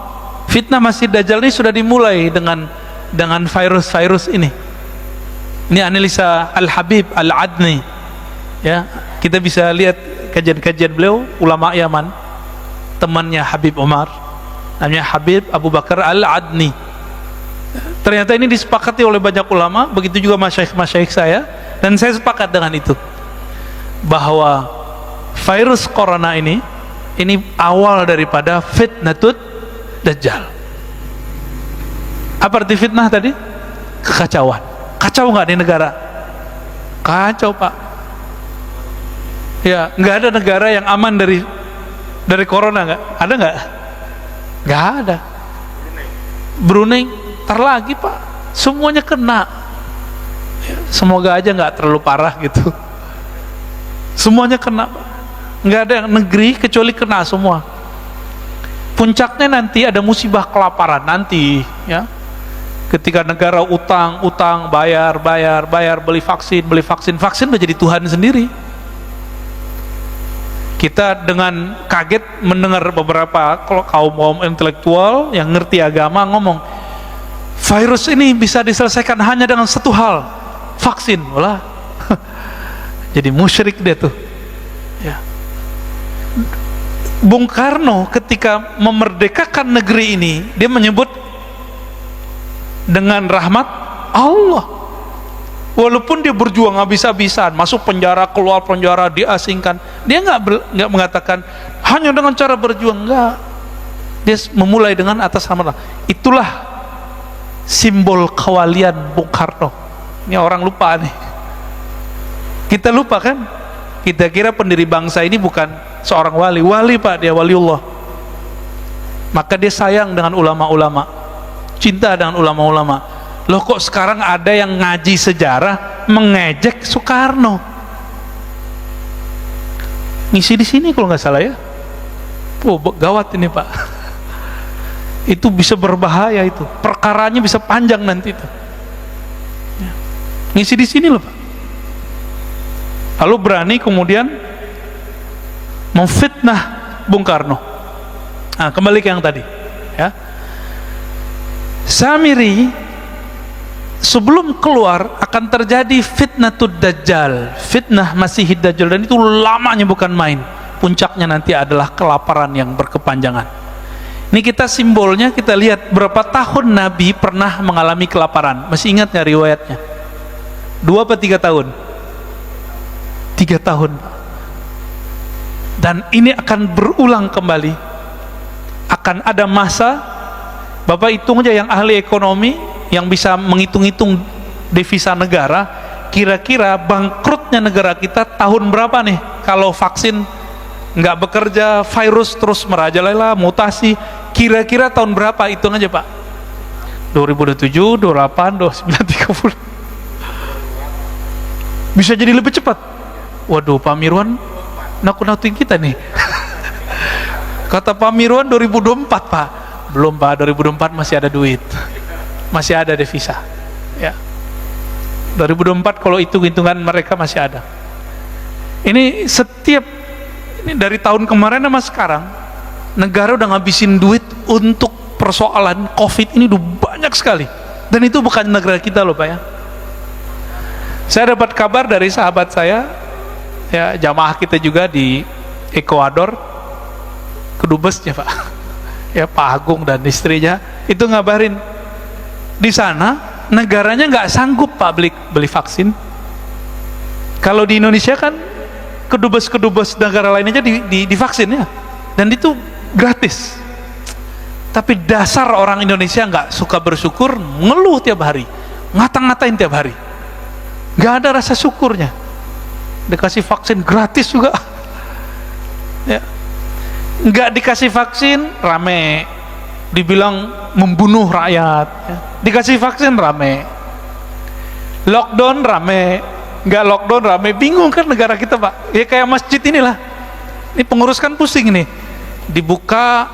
fitnah Masih Dajjal ini sudah dimulai dengan virus-virus ini. Ini analisa Al-Habib Al-Adni ya, kita bisa lihat kajian-kajian beliau, ulama Yaman, temannya Habib Umar, namanya Habib Abu Bakar Al-Adni. Ternyata ini disepakati oleh banyak ulama, begitu juga masyaikh saya, dan saya sepakat dengan itu, bahwa virus corona ini awal daripada fitnatut Dajjal. Apa arti fitnah tadi? Kekacauan. Kacau nggak di negara? Kacau Pak Ya, nggak ada negara yang aman dari corona, nggak ada, nggak ada. Brunei tar lagi Pak, semuanya kena. Ya, semoga aja nggak terlalu parah gitu. Semuanya kena Pak, nggak ada negeri kecuali kena semua. Puncaknya nanti ada musibah kelaparan nanti, ya. Ketika negara utang, bayar, beli vaksin udah jadi Tuhan sendiri. Kita dengan kaget mendengar beberapa kaum intelektual yang ngerti agama ngomong, virus ini bisa diselesaikan hanya dengan satu hal, vaksin. Walah, jadi musyrik dia tuh. Ya. Bung Karno ketika memerdekakan negeri ini, dia menyebut dengan rahmat Allah. Walaupun dia berjuang habis-habisan, masuk penjara, keluar penjara, diasingkan, dia nggak mengatakan hanya dengan cara berjuang, enggak. Dia memulai dengan atas nama Allah. Itulah simbol kewalian Bung Karno. Ini orang lupa nih. Kita lupa kan? Kita kira pendiri bangsa ini bukan seorang wali Pak, dia waliullah. Maka dia sayang dengan ulama-ulama, cinta dengan ulama-ulama. Loh kok sekarang ada yang ngaji sejarah mengejek Soekarno? Ngisi di sini kalau nggak salah ya. Oh, gawat ini Pak. Itu bisa berbahaya itu. Perkaranya bisa panjang nanti itu. Ya. Ngisi di sini loh Pak. Lalu berani kemudian memfitnah Bung Karno. Nah, kembali ke yang tadi, ya. Samiri sebelum keluar akan terjadi fitnatud dajjal, fitnah Masihid Dajjal, dan itu lamanya bukan main. Puncaknya nanti adalah kelaparan yang berkepanjangan. Ini kita simbolnya, kita lihat berapa tahun Nabi pernah mengalami kelaparan. Masih ingat nggak riwayatnya? 2 atau 3 tahun? 3 tahun. Dan ini akan berulang kembali. Akan ada masa, Bapak hitung aja yang ahli ekonomi, yang bisa menghitung-hitung devisa negara, kira-kira bangkrutnya negara kita tahun berapa nih kalau vaksin nggak bekerja, virus terus merajalela, mutasi, kira-kira tahun berapa? Hitung aja Pak. 2027, 28, 29, 30. Bisa jadi lebih cepat. Waduh, Pak Mirwan nakut-nakutin kita nih. Kata Pak Mirwan 2024 Pak. Belum Pak, 2024 masih ada duit, masih ada devisa, ya. 2024 kalau hitung-hitungan mereka masih ada. Ini dari tahun kemarin sama sekarang, negara udah ngabisin duit untuk persoalan COVID ini udah banyak sekali. Dan itu bukan negara kita loh Pak ya. Saya dapat kabar dari sahabat saya, ya, jamaah kita juga di Ekuador, kedubesnya Pak. Ya, Pak Agung dan istrinya itu ngabarin di sana negaranya nggak sanggup Pak beli vaksin. Kalau di Indonesia kan kedubes negara lain aja divaksin ya, dan itu gratis. Tapi dasar orang Indonesia nggak suka bersyukur, ngeluh tiap hari, ngata-ngatain tiap hari, nggak ada rasa syukurnya. Dikasih vaksin gratis juga, ya. Nggak dikasih vaksin rame, dibilang membunuh rakyat, ya. Dikasih vaksin rame, lockdown rame, nggak lockdown rame, bingung kan negara kita Pak. Ya kayak masjid inilah, ini pengurus kan pusing nih, dibuka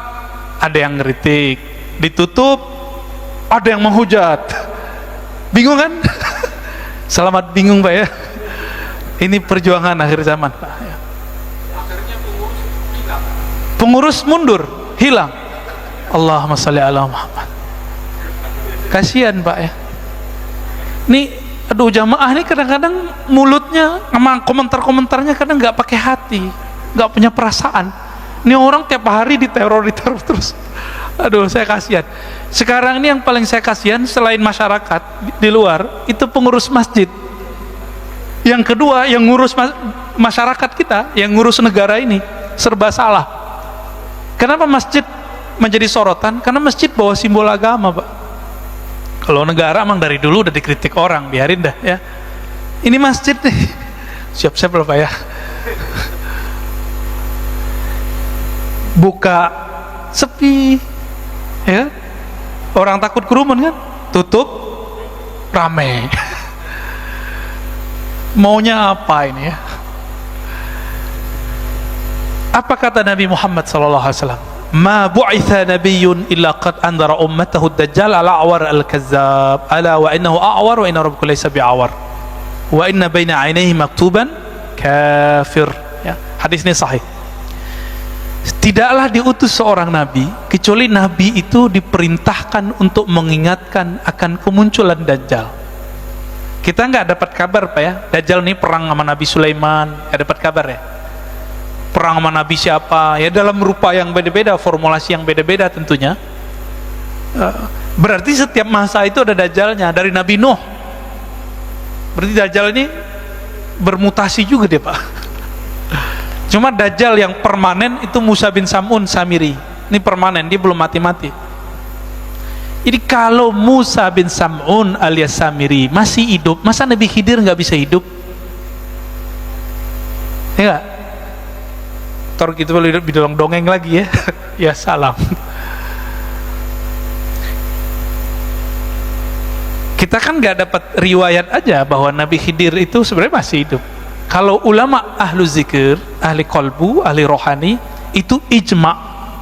ada yang ngeritik, ditutup ada yang menghujat, bingung kan? Selamat bingung Pak ya. Ini perjuangan akhir zaman Pak ya. Pengurus mundur, hilang. Allahumma sholli ala Muhammad. Kasihan Pak ya. Nih, aduh, jamaah ini kadang-kadang mulutnya sama komentar-komentarnya kadang nggak pakai hati, nggak punya perasaan. Ini orang tiap hari diteror terus. Aduh, saya kasihan. Sekarang ini yang paling saya kasihan selain masyarakat di luar, itu pengurus masjid. Yang kedua, yang ngurus masyarakat kita, yang ngurus negara ini serba salah. Kenapa masjid menjadi sorotan? Karena masjid bawa simbol agama Pak. Kalau negara emang dari dulu udah dikritik orang, biarin dah ya. Ini masjid nih, siap-siap loh Pak ya. buka sepi, ya. Orang takut kerumun kan, tutup rame. Maunya apa ini ya? Apa kata Nabi Muhammad sallallahu alaihi wasallam? Ma bu'itha nabiyyun illa qad andara ummatahu ad-dajjal al-a'war al-kazzab ala wa innahu a'war wa inna rabbaka laysa bi'awar wa inna baina 'ainayhi maktuban kafir. Ya, hadis ini sahih. Tidaklah diutus seorang nabi kecuali nabi itu diperintahkan untuk mengingatkan akan kemunculan Dajjal. Kita nggak dapat kabar Pak ya, Dajjal ini perang sama Nabi Sulaiman, nggak dapat kabar ya. Perang sama Nabi siapa, ya dalam rupa yang beda-beda, formulasi yang beda-beda tentunya. Berarti setiap masa itu ada Dajjalnya. Dari Nabi Nuh, berarti Dajjal ini bermutasi juga dia Pak. Cuma Dajjal yang permanen itu Musa bin Sam'un Samiri. Ini permanen, dia belum mati-mati. Jadi kalau Musa bin Sam'un alias Samiri masih hidup, masa Nabi Khidir nggak bisa hidup? Ya nggak? Tor gitu bidolong dongeng lagi ya. Ya salam. Kita kan nggak dapat riwayat aja bahwa Nabi Khidir itu sebenarnya masih hidup. Kalau ulama ahlu zikir, ahli kolbu, ahli rohani itu ijma,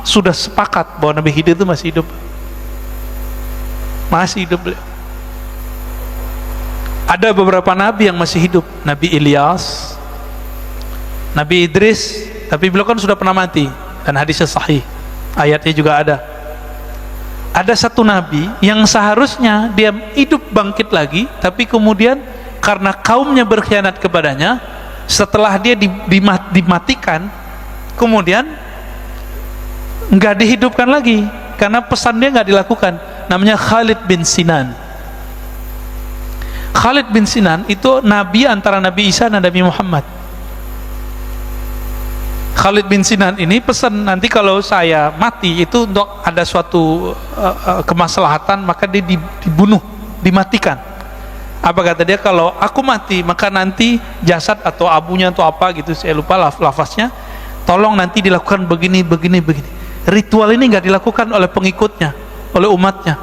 sudah sepakat bahwa Nabi Khidir itu masih hidup. Masih hidup beliau. Ada beberapa nabi yang masih hidup, Nabi Ilyas, Nabi Idris, tapi beliau kan sudah pernah mati dan hadisnya sahih, ayatnya juga ada. Ada satu nabi yang seharusnya dia hidup bangkit lagi, tapi kemudian karena kaumnya berkhianat kepadanya, setelah dia dimatikan, kemudian nggak dihidupkan lagi karena pesan dia nggak dilakukan. Namanya Khalid bin Sinan. Khalid bin Sinan itu nabi antara Nabi Isa dan Nabi Muhammad. Khalid bin Sinan ini pesan, nanti kalau saya mati itu untuk ada suatu kemaslahatan, maka dia dibunuh, dimatikan. Apa kata dia? Kalau aku mati maka nanti jasad atau abunya atau apa gitu, saya lupa lafaznya, tolong nanti dilakukan begini. Ritual ini nggak dilakukan oleh pengikutnya, oleh umatnya,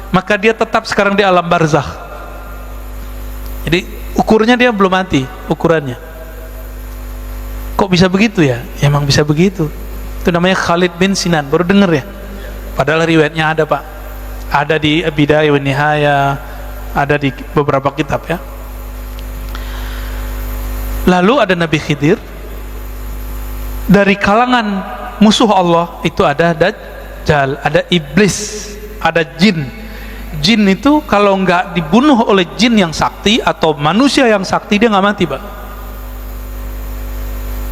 maka dia tetap sekarang di alam barzakh. Jadi ukurnya dia belum mati, ukurannya. Kok bisa begitu ya? Ya emang bisa begitu. Itu namanya Khalid bin Sinan. Baru denger ya? Padahal riwayatnya ada Pak. Ada di Bidayah wa Nihayah, ada di beberapa kitab ya. Lalu ada Nabi Khidir. Dari kalangan musuh Allah itu ada Dajjal, ada iblis, ada jin. Jin itu kalau nggak dibunuh oleh jin yang sakti atau manusia yang sakti, dia nggak mati Pak.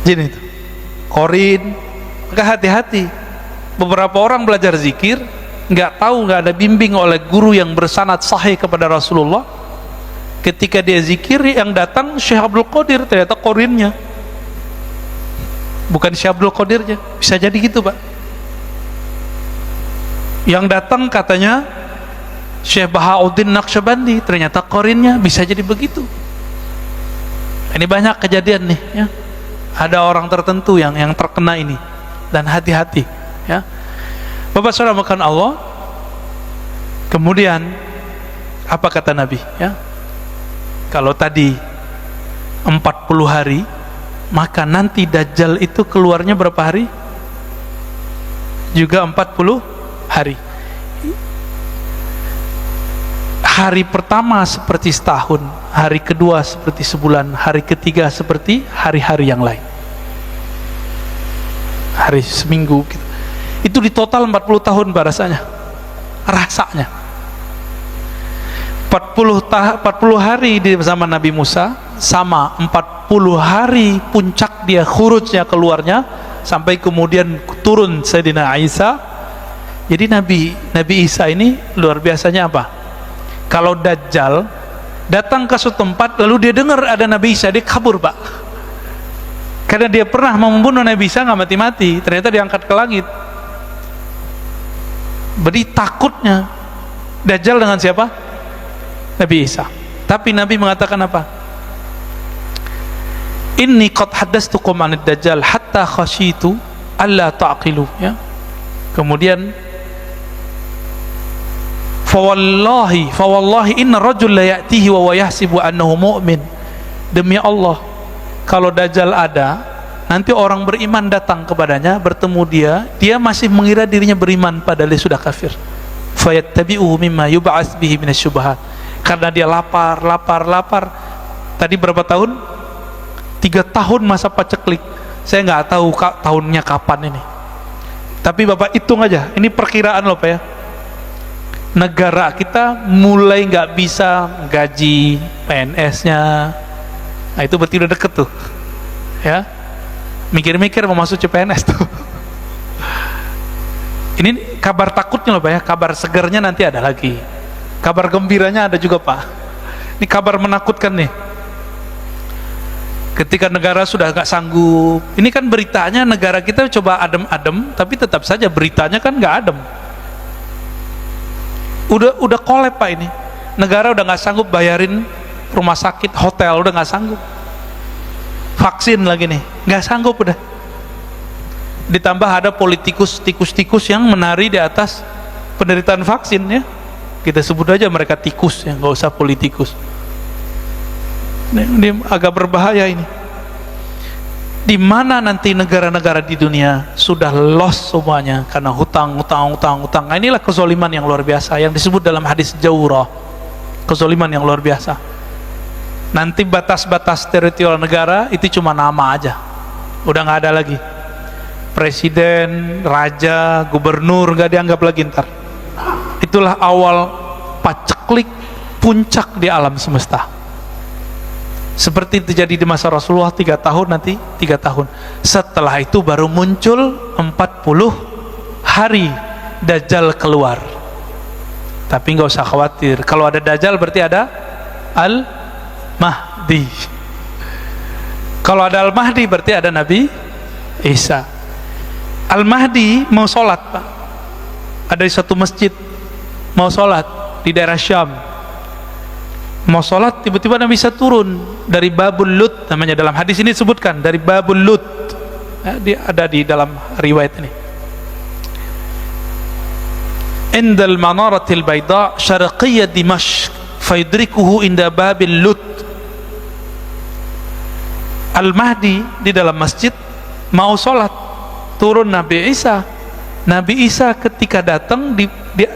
Jin itu korin. Maka hati-hati, beberapa orang belajar zikir nggak tahu, nggak ada bimbing oleh guru yang bersanad sahih kepada Rasulullah. Ketika dia zikir, yang datang Syekh Abdul Qadir, ternyata korinnya bukan Syekh Abdul Qadirnya. Bisa jadi gitu Pak. Yang datang katanya Syekh Bahauddin Naqsyabandi, ternyata korinnya. Bisa jadi begitu. Ini banyak kejadian nih ya. Ada orang tertentu yang terkena ini, dan hati-hati ya. Bapak saudara makan Allah. Kemudian apa kata Nabi ya? Kalau tadi 40 hari, maka nanti Dajjal itu keluarnya berapa hari? Juga 40 hari. Hari pertama seperti setahun, hari kedua seperti sebulan, hari ketiga seperti hari-hari yang lain, hari seminggu gitu. Itu di total 40 tahun rasanya 40 hari di zaman Nabi Musa, sama 40 hari puncak dia khurujnya, keluarnya, sampai kemudian turun Sayyidina Isa. Jadi Nabi Isa ini luar biasanya apa? Kalau Dajjal datang ke suatu tempat lalu dia dengar ada Nabi Isa, dia kabur Pak. Karena dia pernah membunuh Nabi Isa, nggak mati-mati, ternyata diangkat ke langit. Berarti takutnya Dajjal dengan siapa? Nabi Isa. Tapi Nabi mengatakan apa? Inni qad haddastukum 'anid Dajjal hatta khasyitu alla ta'qilu, ya. Kemudian fawallahi inna rajul la ya'tihi wa yahsibu annahu mu'min. Demi Allah, kalau Dajjal ada, nanti orang beriman datang kepadanya, bertemu dia masih mengira dirinya beriman padahal dia sudah kafir. Fayattabi'uhu mimma yub'ats bihi minasyubhat. Karena dia lapar. Tadi berapa tahun? 3 tahun masa paceklik. Saya nggak tahu tahunnya kapan ini. Tapi Bapak hitung aja, ini perkiraan loh Pak ya. Negara kita mulai nggak bisa gaji PNS-nya. Nah itu berarti udah deket tuh, ya. Mikir-mikir mau masuk CPNS tuh. Ini kabar takutnya loh Pak ya, kabar segernya nanti ada lagi. Kabar gembiranya ada juga Pak. Ini kabar menakutkan nih. Ketika negara sudah nggak sanggup, ini kan beritanya negara kita coba adem-adem, tapi tetap saja beritanya kan nggak adem. Udah kolab Pak ini. Negara udah nggak sanggup bayarin rumah sakit, hotel udah nggak sanggup. Vaksin lagi nih, nggak sanggup udah. Ditambah ada tikus-tikus yang menari di atas penderitaan vaksin ya. Kita sebut aja mereka tikus ya, nggak usah politikus. Ini agak berbahaya ini. Di mana nanti negara-negara di dunia sudah lost semuanya karena hutang. Nah, inilah kezaliman yang luar biasa yang disebut dalam hadis Jawrah. Kezaliman yang luar biasa. Nanti batas-batas teritorial negara itu cuma nama aja. Udah nggak ada lagi. Presiden, raja, gubernur nggak dianggap lagi ntar. Itulah awal paceklik puncak di alam semesta. Seperti terjadi di masa Rasulullah 3 tahun, nanti 3 tahun. Setelah itu baru muncul 40 hari Dajjal keluar. Tapi nggak usah khawatir, kalau ada Dajjal berarti ada Al-Mahdi. Kalau ada Al-Mahdi berarti ada Nabi Isa. Al-Mahdi mau sholat Pak, ada di satu masjid mau sholat di daerah Syam. Mau sholat, tiba-tiba Nabi Isa turun dari Babul Lut, namanya dalam hadis ini disebutkan dari Babul Lut ya, dia ada di dalam riwayat ini. Indal manaratil bayda syarqiyya Dimashq fayudrikuhu inda Babil Lut. Al-Mahdi di dalam masjid mau sholat, turun Nabi Isa. Nabi Isa ketika datang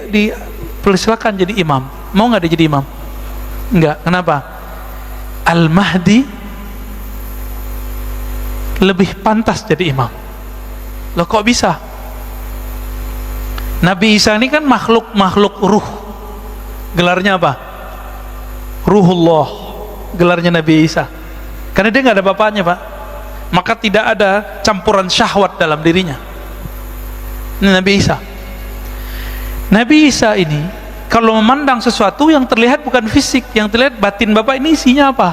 dipersilakan jadi imam. Mau nggak dia jadi imam? Enggak, kenapa? Al-Mahdi lebih pantas jadi imam. Loh kok bisa? Nabi Isa ini kan makhluk ruh. Gelarnya apa? Ruhullah. Gelarnya Nabi Isa. Karena dia nggak ada bapaknya Pak. Maka tidak ada campuran syahwat dalam dirinya. Ini Nabi Isa. Nabi Isa ini kalau memandang sesuatu yang terlihat bukan fisik, yang terlihat batin Bapak ini isinya apa?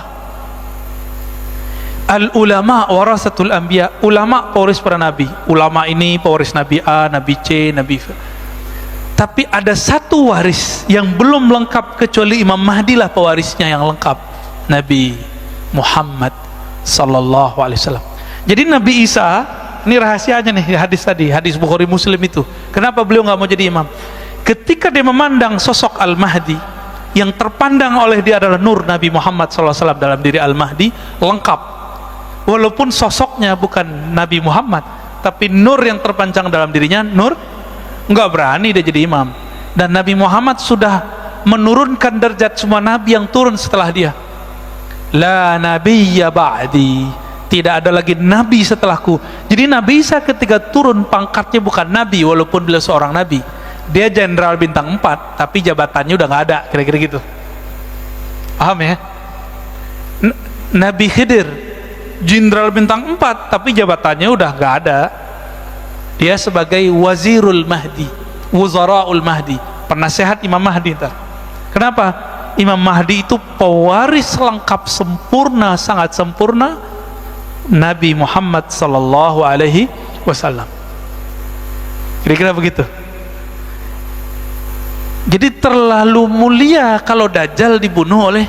Al-ulama warasatul anbiya. Ulama pewaris para nabi. Ulama ini pewaris Nabi A, Nabi C, Nabi F. Tapi ada satu waris yang belum lengkap kecuali Imam Mahdi lah pewarisnya yang lengkap. Nabi Muhammad sallallahu alaihi wasallam. Jadi Nabi Isa, ini rahasianya nih hadis tadi, hadis Bukhari Muslim itu. Kenapa beliau nggak mau jadi imam? Ketika dia memandang sosok Al-Mahdi, yang terpandang oleh dia adalah nur Nabi Muhammad SAW dalam diri Al-Mahdi, lengkap. Walaupun sosoknya bukan Nabi Muhammad, tapi nur yang terpanjang dalam dirinya, nur, nggak berani dia jadi imam. Dan Nabi Muhammad sudah menurunkan derajat semua Nabi yang turun setelah dia. La nabiyya ba'di, tidak ada lagi Nabi setelahku. Jadi Nabi Isa ketika turun pangkatnya bukan Nabi, walaupun beliau seorang Nabi. Dia jenderal bintang 4 tapi jabatannya udah nggak ada, kira-kira gitu. Paham ya? Nabi Khidir jenderal bintang 4 tapi jabatannya udah nggak ada. Dia sebagai Wazirul Mahdi, Wuzaraul Mahdi, penasehat Imam Mahdi ntar. Kenapa? Imam Mahdi itu pewaris lengkap sempurna, sangat sempurna Nabi Muhammad sallallahu alaihi wasallam. Kira-kira begitu. Jadi terlalu mulia kalau Dajjal dibunuh oleh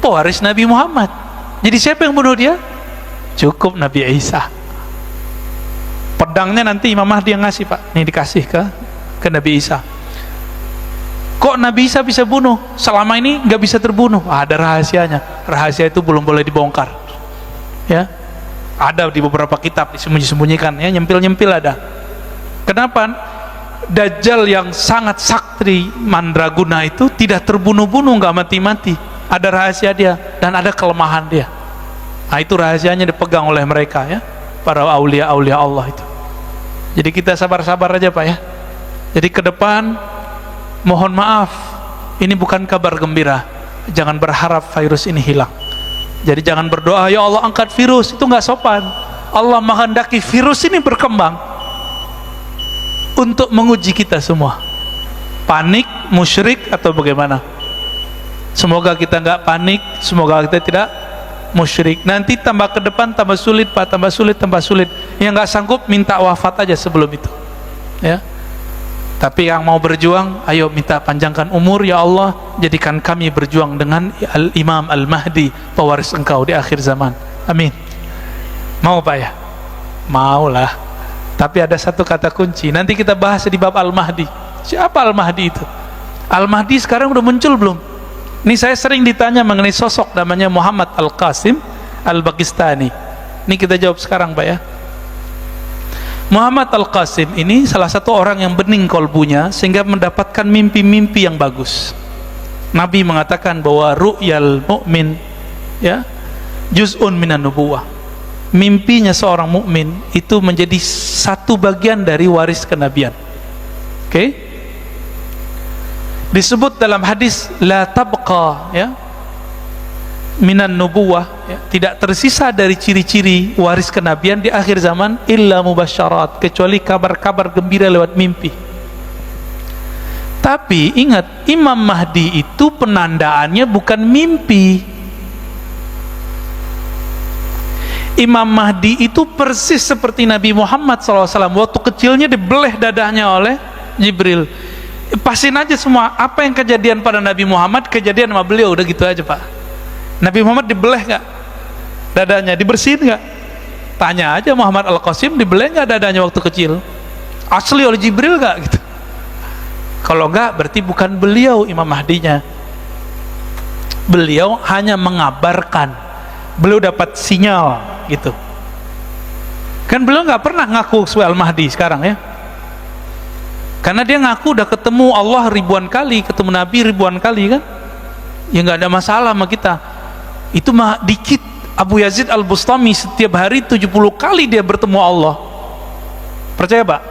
pewaris Nabi Muhammad. Jadi siapa yang bunuh dia? Cukup Nabi Isa. Pedangnya nanti Imam Mahdi yang ngasih, Pak. Nih dikasih ke Nabi Isa. Kok Nabi Isa bisa bunuh? Selama ini nggak bisa terbunuh. Ada rahasianya. Rahasia itu belum boleh dibongkar. Ya, ada di beberapa kitab disembunyi-sembunyikan. Ya, nyempil-nyempil ada. Kenapa? Dajjal yang sangat sakti mandraguna itu tidak terbunuh-bunuh, nggak mati-mati. Ada rahasia dia dan ada kelemahan dia. Nah, itu rahasianya dipegang oleh mereka, ya, para aulia-aulia Allah itu. Jadi kita sabar-sabar aja, Pak, ya. Jadi ke depan, mohon maaf, ini bukan kabar gembira. Jangan berharap virus ini hilang. Jadi jangan berdoa, ya Allah angkat virus, itu nggak sopan. Allah menghendaki virus ini berkembang untuk menguji kita semua. Panik, musyrik, atau bagaimana? Semoga kita nggak panik, semoga kita tidak musyrik. Nanti tambah ke depan tambah sulit, Pak, tambah sulit, tambah sulit. Yang nggak sanggup minta wafat aja sebelum itu, ya. Tapi yang mau berjuang, ayo minta panjangkan umur ya Allah, jadikan kami berjuang dengan Al-Imam Al-Mahdi, pewaris engkau di akhir zaman. Amin. Mau, Pak, ya? Mau lah. Tapi ada satu kata kunci, nanti kita bahas di bab Al-Mahdi. Siapa Al-Mahdi itu? Al-Mahdi sekarang udah muncul belum? Ini saya sering ditanya mengenai sosok namanya Muhammad Al-Qasim Al-Bagistani. Ini kita jawab sekarang, Pak, ya. Muhammad Al-Qasim ini salah satu orang yang bening kolbunya sehingga mendapatkan mimpi-mimpi yang bagus. Nabi mengatakan bahwa ru'yal mu'min, ya, juz'un minan nubuwah. Mimpinya seorang mukmin itu menjadi satu bagian dari waris kenabian. Oke? Disebut dalam hadis la tabqa, ya, minan nubuwah, ya, tidak tersisa dari ciri-ciri waris kenabian di akhir zaman illa mubasyarat, kecuali kabar-kabar gembira lewat mimpi. Tapi ingat, Imam Mahdi itu penandaannya bukan mimpi. Imam Mahdi itu persis seperti Nabi Muhammad SAW. Waktu kecilnya dibeleh dadahnya oleh Jibril. Pasin aja semua apa yang kejadian pada Nabi Muhammad, kejadian sama beliau, udah gitu aja, Pak. Nabi Muhammad dibeleh nggak dadanya, dibersihin nggak? Tanya aja Muhammad Al-Qasim, dibeleh nggak dadanya waktu kecil? Asli oleh Jibril nggak gitu? Kalau nggak, berarti bukan beliau Imam Mahdinya. Beliau hanya mengabarkan, beliau dapat sinyal gitu. Kan beliau nggak pernah ngaku sebagai Al-Mahdi sekarang, ya. Karena dia ngaku udah ketemu Allah ribuan kali, ketemu Nabi ribuan kali, kan? Ya nggak ada masalah sama kita. Itu mah dikit. Abu Yazid Al-Bustami setiap hari 70 kali dia bertemu Allah. Percaya, Pak?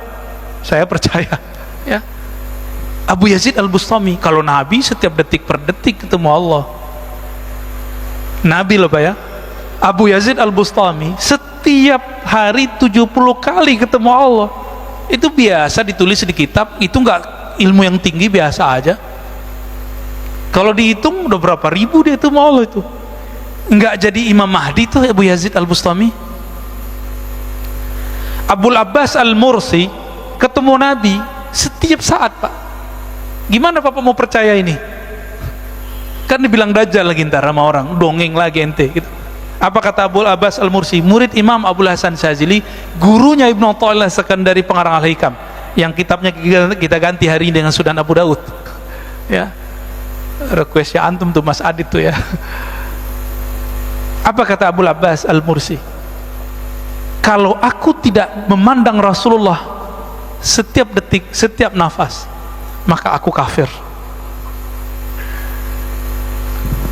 Saya percaya, ya. Abu Yazid Al-Bustami, kalau Nabi setiap detik per detik ketemu Allah. Nabi loh, Pak, ya. Abu Yazid Al-Bustami setiap hari 70 kali ketemu Allah. Itu biasa ditulis di kitab, itu nggak ilmu yang tinggi, biasa aja. Kalau dihitung udah berapa ribu dia itu mau Allah itu. Nggak jadi Imam Mahdi tuh Abu Yazid Al-Bustami. Abul Abbas Al-Mursi ketemu Nabi setiap saat, Pak. Gimana Bapak mau percaya ini? Kan dibilang dajjal lagi ntar sama orang, dongeng lagi ente gitu. Apa kata Abul Abbas Al-Mursi, murid Imam Abul Hasan Syazili, gurunya Ibnu Athaillah Sekandari pengarang Al-Hikam, yang kitabnya kita ganti hari ini dengan Sunan Abu Daud, ya. Requestnya antum tuh Mas Adit tuh, ya. Apa kata Abul Abbas Al-Mursi? Kalau aku tidak memandang Rasulullah setiap detik, setiap nafas, maka aku kafir.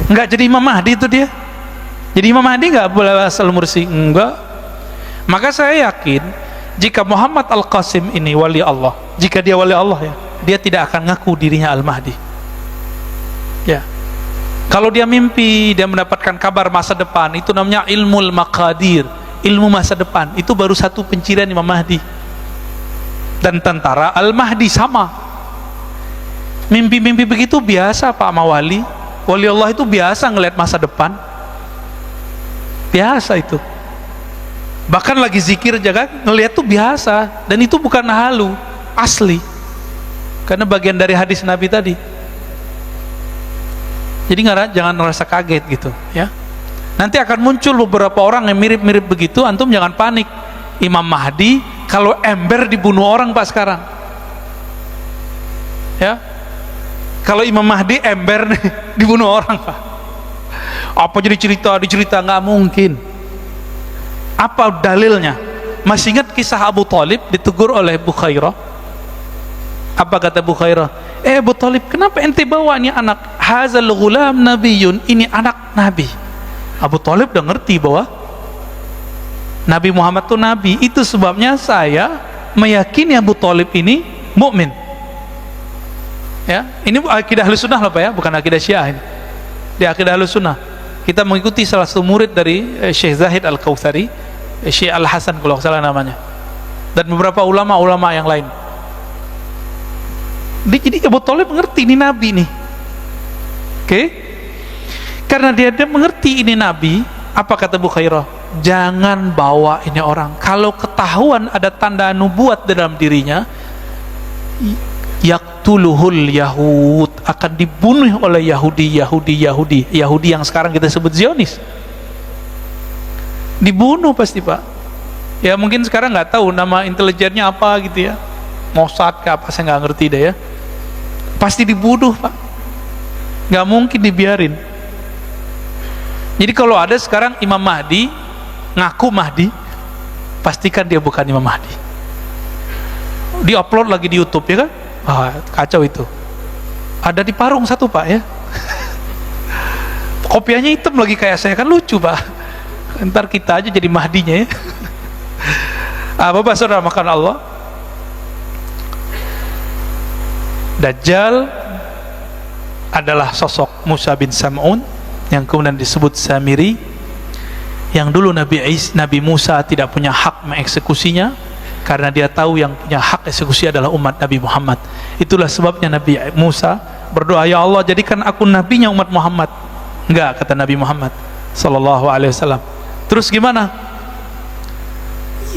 Enggak jadi Imam Mahdi itu dia. Jadi Imam Mahdi enggak Abul Abbas Al-Mursi? Enggak. Maka saya yakin jika Muhammad Al-Qasim ini wali Allah, jika dia wali Allah, ya, dia tidak akan ngaku dirinya Al-Mahdi. Ya. Kalau dia mimpi, dia mendapatkan kabar masa depan, itu namanya ilmul maqadir, ilmu masa depan. Itu baru satu pencirian Imam Mahdi. Dan tentara Al-Mahdi sama. Mimpi-mimpi begitu biasa, Pak, sama wali. Wali Allah itu biasa ngelihat masa depan. Biasa itu. Bahkan lagi zikir aja ngelihat tuh biasa, dan itu bukan halu, asli. Karena bagian dari hadis Nabi tadi. Jadi jangan merasa kaget gitu, ya. Nanti akan muncul beberapa orang yang mirip-mirip begitu, antum jangan panik. Imam Mahdi Kalau ember dibunuh orang Pak sekarang, ya, kalau Imam Mahdi ember nih, dibunuh orang Pak, apa jadi dicerita nggak mungkin. Apa dalilnya? Masih ingat kisah Abu Talib ditegur oleh Bukhairah? Apa kata Bukhairah? Abu Talib, kenapa ente bawa ini anak? Hazal ghulam nabiyun, ini anak nabi. Abu Talib udah ngerti bahwa Nabi Muhammad itu nabi. Itu sebabnya saya meyakini Abu Talib ini mukmin. Ya, ini akidah Ahlussunnah loh Pak ya, bukan akidah Syiah ini. Di akidah Ahlussunnah kita mengikuti salah satu murid dari Syekh Zahid Al-Kautsari, Syekh Al-Hasan kalau salah namanya, dan beberapa ulama-ulama yang lain. Jadi Abu Talib mengerti ini nabi nih. Oke? Karena dia mengerti ini nabi, apa kata Bukhairah? Jangan bawa ini orang. Kalau ketahuan ada tanda nubuat dalam dirinya, yaktuluhul Yahud, akan dibunuh oleh Yahudi yang sekarang kita sebut Zionis. Dibunuh pasti Pak. Ya mungkin sekarang nggak tahu nama intelijennya apa gitu ya, Mossad ke apa, saya nggak ngerti deh ya. Pasti dibunuh Pak, nggak mungkin dibiarin. Jadi kalau ada sekarang Imam Mahdi ngaku Mahdi, pastikan dia bukan Imam Mahdi. Di-upload lagi di YouTube ya kan? Kacau itu. Ada di Parung satu Pak ya. Kopiahnya hitam lagi kayak saya, kan lucu Pak. Ntar kita aja jadi Mahdinya ya. Bapak saudara makan Allah, Dajjal adalah sosok Musa bin Sam'un yang kemudian disebut Samiri, yang dulu Nabi Musa tidak punya hak mengeksekusinya karena dia tahu yang punya hak eksekusi adalah umat Nabi Muhammad. Itulah sebabnya Nabi Musa berdoa, ya Allah jadikan aku nabinya umat Muhammad. Enggak, kata Nabi Muhammad sallallahu alaihi wasallam. Terus gimana?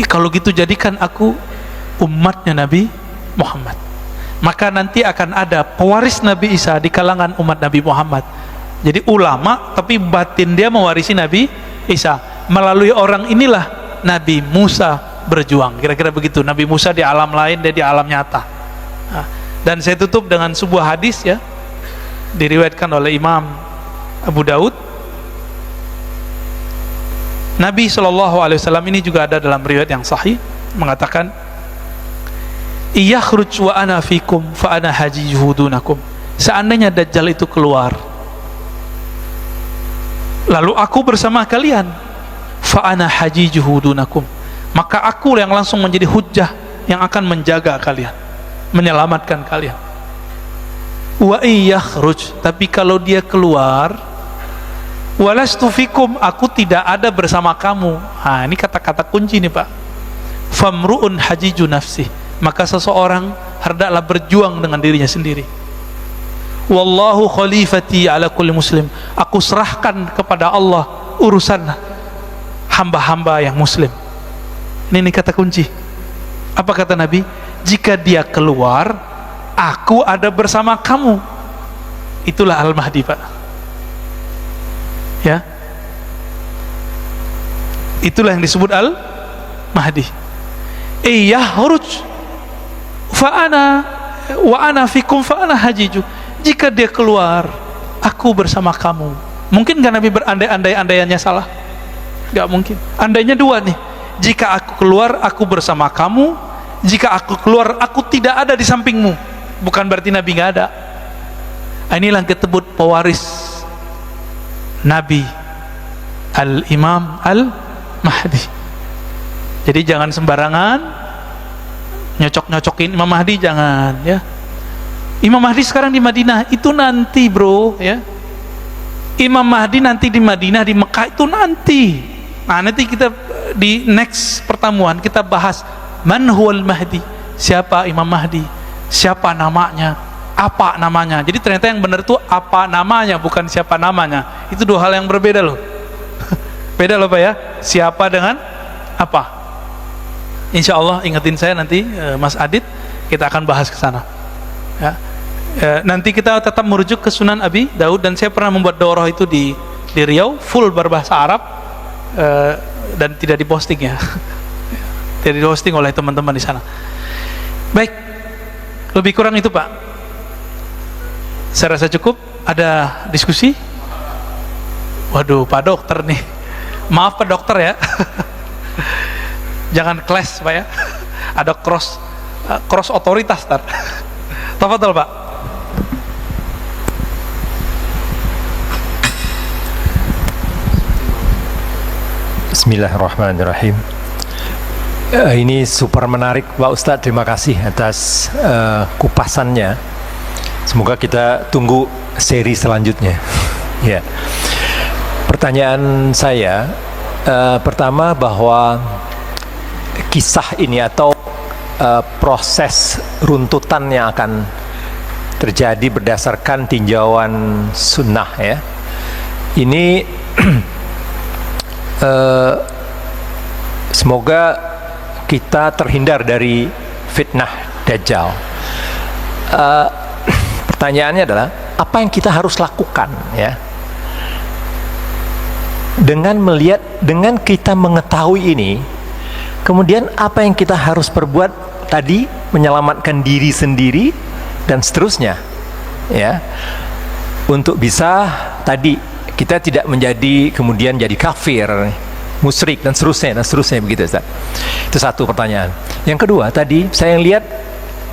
Kalau gitu jadikan aku umatnya Nabi Muhammad, maka nanti akan ada pewaris Nabi Isa di kalangan umat Nabi Muhammad. Jadi ulama tapi batin dia mewarisi Nabi Isa. Melalui orang inilah Nabi Musa berjuang. Kira-kira begitu. Nabi Musa di alam lain, dia di alam nyata. Dan saya tutup dengan sebuah hadis ya, diriwayatkan oleh Imam Abu Daud. Nabi SAW ini juga ada dalam riwayat yang sahih mengatakan, iyakhruj wa ana fikum fa ana hajijuhu dunakum. Seandainya Dajjal itu keluar lalu aku bersama kalian, fa ana hajijuhu dunakum, maka aku yang langsung menjadi hujjah yang akan menjaga kalian, menyelamatkan kalian. Wa iyakhruj, tapi kalau dia keluar, walastu fikum, aku tidak ada bersama kamu. Ini kata-kata kunci nih Pak. Famru'un hajiju nafsih, maka seseorang hendaklah berjuang dengan dirinya sendiri. Wallahu khalifati ala kulli muslim, aku serahkan kepada Allah urusan hamba-hamba yang muslim. Ini kata kunci. Apa kata Nabi? Jika dia keluar, aku ada bersama kamu. Itulah Al-Mahdi Pak ya. Itulah yang disebut Al-Mahdi. Yahruj fa ana wa ana fikum fa ana hajiju. Jika dia keluar, aku bersama kamu. Mungkin gak Nabi berandai-andai-andaiannya salah? Gak mungkin. Andainya dua nih. Jika aku keluar, aku bersama kamu. Jika aku keluar, aku tidak ada di sampingmu. Bukan berarti Nabi gak ada. Inilah yang disebut pewaris Nabi, Al-Imam Al-Mahdi. Jadi jangan sembarangan nyocok-nyocokin Imam Mahdi, jangan ya. Imam Mahdi sekarang di Madinah, itu nanti bro ya. Imam Mahdi nanti di Madinah, di Mekah itu nanti. Nah nanti kita di next pertemuan kita bahas man huwal Mahdi, siapa Imam Mahdi, siapa namanya, apa namanya. Jadi ternyata yang benar itu apa namanya, bukan siapa namanya. Itu dua hal yang berbeda loh. Beda loh Pak ya, siapa dengan apa. Insya Allah ingetin saya nanti Mas Adit, kita akan bahas ke sana ya. Nanti kita tetap merujuk ke Sunan Abi Daud, dan saya pernah membuat daurah itu di Riau, full berbahasa Arab dan tidak diposting ya. Jadi hosting oleh teman-teman di sana. Baik, lebih kurang itu Pak. Saya rasa cukup. Ada diskusi? Waduh, Pak Dokter nih. Maaf Pak Dokter ya. Jangan clash Pak ya. Ada cross otoritas tar. Tafadhol Pak. Bismillahirrahmanirrahim. Ini super menarik Pak Ustadz, terima kasih atas kupasannya. Semoga kita tunggu seri selanjutnya. Ya. Pertanyaan saya pertama bahwa kisah ini atau proses runtutan yang akan terjadi berdasarkan tinjauan sunnah ya. Ini semoga kita terhindar dari fitnah Dajjal. Pertanyaannya adalah apa yang kita harus lakukan ya? Dengan kita mengetahui ini, kemudian apa yang kita harus perbuat tadi, menyelamatkan diri sendiri dan seterusnya ya, untuk bisa tadi kita tidak menjadi kemudian jadi kafir, musyrik dan seterusnya begitu Ustaz. Itu satu pertanyaan. Yang kedua tadi saya lihat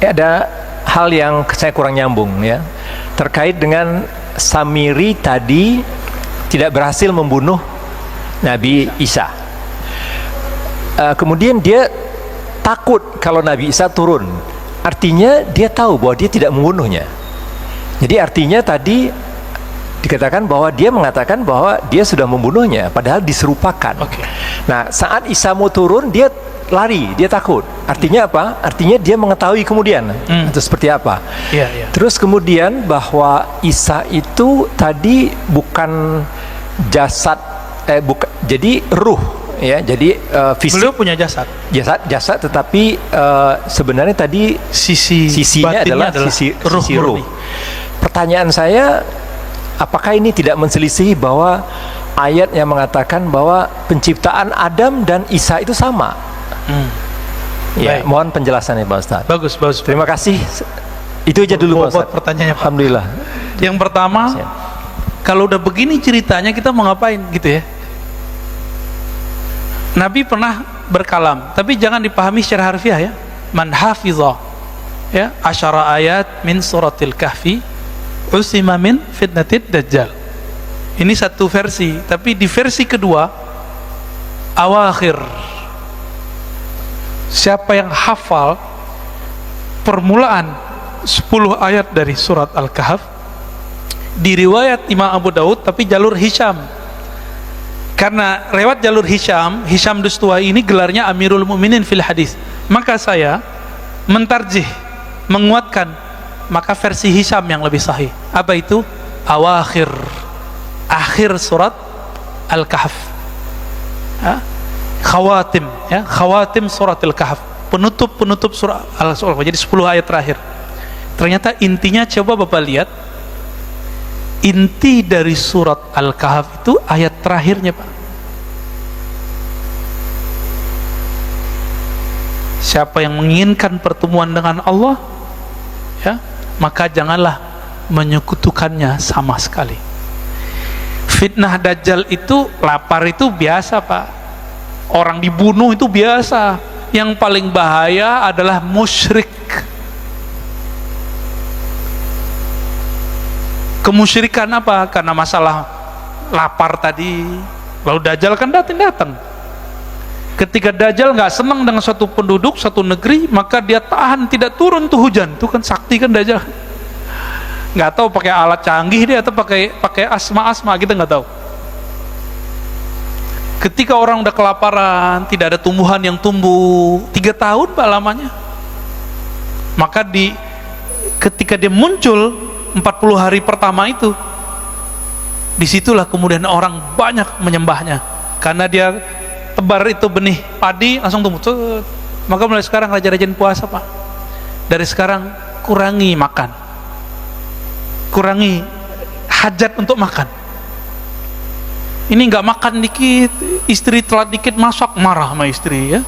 ada hal yang saya kurang nyambung ya, terkait dengan Samiri tadi tidak berhasil membunuh Nabi Isa. Kemudian dia takut kalau Nabi Isa turun. Artinya dia tahu bahwa dia tidak membunuhnya. Jadi artinya tadi dikatakan bahwa dia mengatakan bahwa dia sudah membunuhnya, padahal diserupakan. Okay. Nah, saat Isa mau turun, dia lari, dia takut. Artinya apa? Artinya dia mengetahui kemudian itu seperti apa. Terus kemudian bahwa Isa itu tadi bukan jasad, jadi ruh, ya. Jadi fisik. Beliau punya jasad, tetapi sebenarnya tadi sisinya adalah sisi ruh. Pertanyaan saya, apakah ini tidak menselisih bahwa ayat yang mengatakan bahwa penciptaan Adam dan Isa itu sama? Ya, mohon penjelasannya Pak Ustaz. Bagus. Terima kasih. Itu aja dulu Pak Ustaz. Pertanyaannya Pak. Alhamdulillah. Yang pertama, kalau udah begini ceritanya kita mau ngapain gitu ya? Nabi pernah berkalam, tapi jangan dipahami secara harfiah ya. Man hafizah ya, 10 ayat min suratil kahfi usima min fitnatid dajjal. Ini satu versi, tapi di versi kedua awakhir, siapa yang hafal permulaan 10 ayat dari surat Al-Kahf, di riwayat Imam Abu Daud tapi jalur Hisham, karena lewat jalur Hisham Dustuwai ini gelarnya Amirul Mukminin fil hadis, maka saya mentarjih, menguatkan, maka versi Hisham yang lebih sahih. Apa itu? Awakhir, akhir surat Al-Kahf, khawatim ya, khawatim surat Al-Kahf, penutup surat Al-Kahf. Jadi 10 ayat terakhir. Ternyata intinya, coba Bapak lihat, inti dari surat Al-Kahf itu ayat terakhirnya Pak. Siapa yang menginginkan pertemuan dengan Allah ya, maka janganlah menyekutukannya sama sekali. Fitnah Dajjal itu, lapar itu biasa Pak, orang dibunuh itu biasa. Yang paling bahaya adalah musyrik. Kemusyrikan apa? Karena masalah lapar tadi. Lalu Dajjal kan datang. Ketika Dajjal nggak senang dengan suatu penduduk, satu negeri, maka dia tahan tidak turun tuh hujan. Itu kan sakti kan Dajjal. Nggak tahu pakai alat canggih dia atau pakai asma kita nggak tahu. Ketika orang udah kelaparan, tidak ada tumbuhan yang tumbuh 3 tahun Pak lamanya, maka ketika dia muncul 40 hari pertama itu, disitulah kemudian orang banyak menyembahnya, karena dia tebar itu benih padi langsung tumbuh. Maka mulai sekarang rajin puasa Pak, dari sekarang kurangi makan, kurangi hajat untuk makan. Ini nggak makan dikit, istri telat dikit masak, marah sama istri ya.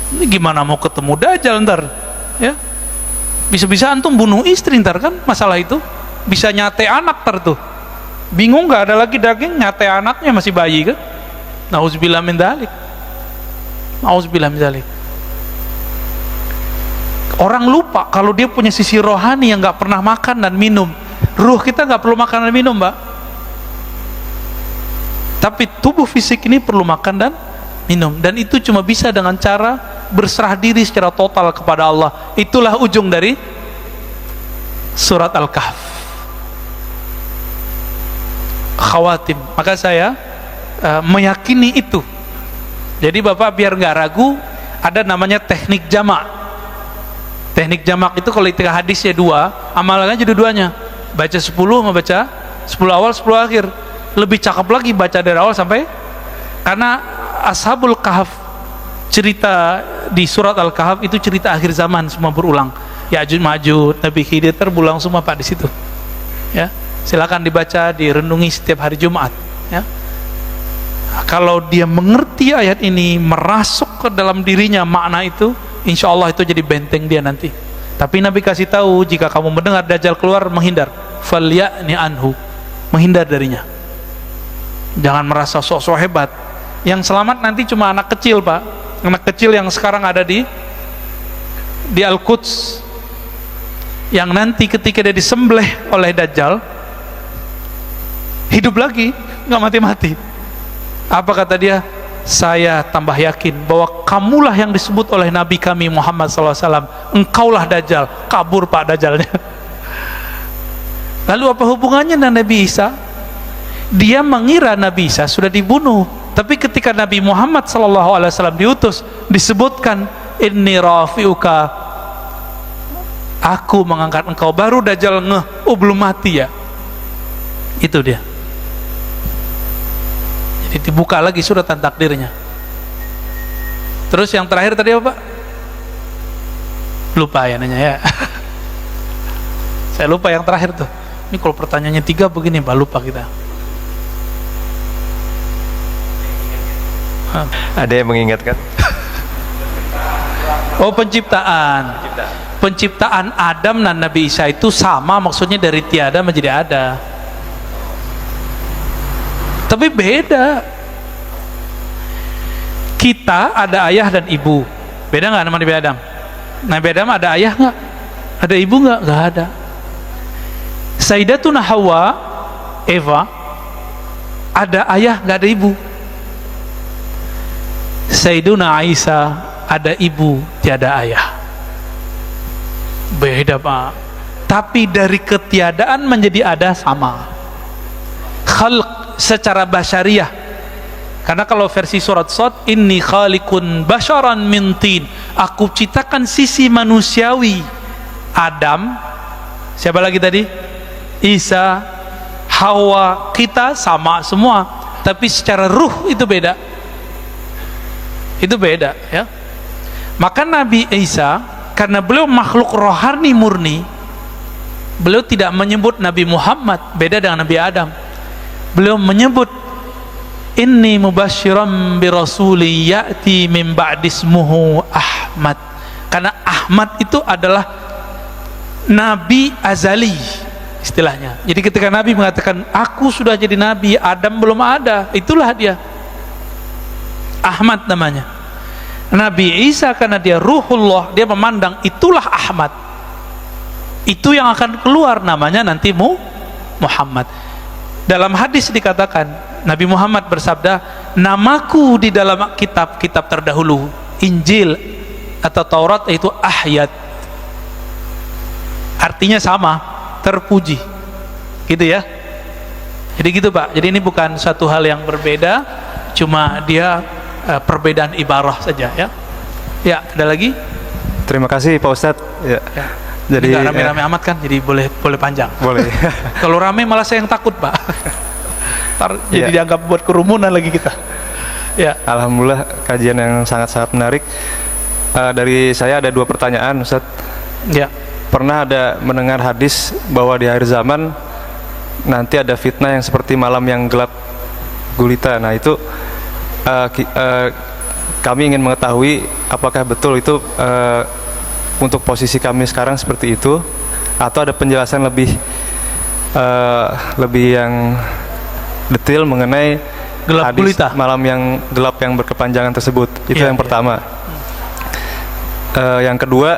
Ini gimana mau ketemu Dajjal ntar? Ya, bisa-bisa antum bunuh istri ntar kan masalah itu. Bisa nyate anak ntar tuh. Bingung nggak ada lagi daging, nyate anaknya masih bayi kan? Nauzubillah min dzalik. Nauzubillah min dzalik. Orang lupa kalau dia punya sisi rohani yang nggak pernah makan dan minum. Ruh kita nggak perlu makan dan minum, Mbak. Tapi tubuh fisik ini perlu makan dan minum, dan itu cuma bisa dengan cara berserah diri secara total kepada Allah. Itulah ujung dari surat Al-Kahf. Khawatim. Maka saya meyakini itu. Jadi Bapak biar nggak ragu, ada namanya teknik jamak. Teknik jamak itu kalau ketika hadisnya 2, amalannya jadi duanya. Baca 10 sama baca 10 awal 10 akhir. Lebih cakep lagi baca dari awal sampai, karena Ashabul Kahf, cerita di surat Al-Kahf itu cerita akhir zaman, semua berulang. Ya'juj Ma'juj, Nabi Khidir berulang semua Pak di situ. Ya, silakan dibaca, direnungi setiap hari Jumat. Ya. Kalau dia mengerti ayat ini, merasuk ke dalam dirinya makna itu, insya Allah itu jadi benteng dia nanti. Tapi Nabi kasih tahu, jika kamu mendengar Dajjal keluar, menghindar. Falya'ni anhu, menghindar darinya. Jangan merasa sok-sok hebat. Yang selamat nanti cuma anak kecil, Pak. Anak kecil yang sekarang ada di Al-Quds, yang nanti ketika dia disembelih oleh Dajjal, hidup lagi, nggak mati-mati. Apa kata dia? Saya tambah yakin bahwa kamulah yang disebut oleh Nabi kami Muhammad SAW. Engkaulah Dajjal. Kabur Pak Dajjalnya. Lalu apa hubungannya dengan Nabi Isa? Dia mengira Nabi Isa sudah dibunuh. Tapi ketika Nabi Muhammad SAW diutus, disebutkan inni rafi'uka, aku mengangkat engkau. Baru Dajjal ngeh, oh belum mati ya. Itu dia. Jadi dibuka lagi suratan takdirnya. Terus yang terakhir tadi apa Pak? Lupa ya nanya ya. Saya lupa yang terakhir tuh. Ini kalau pertanyaannya 3 begini Pak, lupa kita. Ada yang mengingatkan? Oh, penciptaan. Penciptaan Adam dan Nabi Isa itu sama, maksudnya dari tiada menjadi ada. Tapi beda. Kita ada ayah dan ibu. Beda nggak sama Nabi Adam? Nabi Adam ada ayah nggak? Ada ibu nggak? Nggak ada. Sayyidatuna Hawa, Eva, ada ayah nggak ada ibu. Sayyiduna Isa ada ibu tiada ayah. Beda Pak. Tapi dari ketiadaan menjadi ada sama. Khalq secara basyariah, karena kalau versi surat Shad, inni khaliqun basyaran min tin, aku ciptakan sisi manusiawi. Adam, siapa lagi tadi? Isa, Hawa, kita sama semua, tapi secara ruh itu beda. Itu beda ya. Maka Nabi Isa, karena beliau makhluk rohani murni, beliau tidak menyebut Nabi Muhammad, beda dengan Nabi Adam. Beliau menyebut inni mubasyiran bi rasuli ya'ti min ba'dismuhu Ahmad, karena Ahmad itu adalah nabi azali istilahnya. Jadi ketika Nabi mengatakan aku sudah jadi nabi, Adam belum ada, itulah dia Ahmad namanya. Nabi Isa karena dia ruhullah, dia memandang itulah Ahmad, itu yang akan keluar namanya nanti Muhammad. Dalam hadis dikatakan Nabi Muhammad bersabda, namaku di dalam kitab-kitab terdahulu, Injil atau Taurat, yaitu Ahyad. Artinya sama, terpuji. Gitu ya. Jadi gitu Pak. Jadi ini bukan suatu hal yang berbeda, cuma dia perbedaan ibarah saja ya. Ya, ada lagi? Terima kasih Pak Ustadz. Ya. Ya. Jadi nggak rame-rame amat kan, jadi boleh panjang. Boleh. Kalau rame malah saya yang takut Pak. Ntar jadi dianggap buat kerumunan lagi kita. Ya. Alhamdulillah kajian yang sangat-sangat menarik. Dari saya ada 2 pertanyaan Ustadz. Ya. Pernah ada mendengar hadis bahwa di akhir zaman nanti ada fitnah yang seperti malam yang gelap gulita. Nah itu kami ingin mengetahui apakah betul itu untuk posisi kami sekarang seperti itu, atau ada penjelasan lebih yang detail mengenai Gelap hadis gulita. malam yang gelap yang berkepanjangan tersebut. Itu Iya, yang iya. pertama. Yang kedua,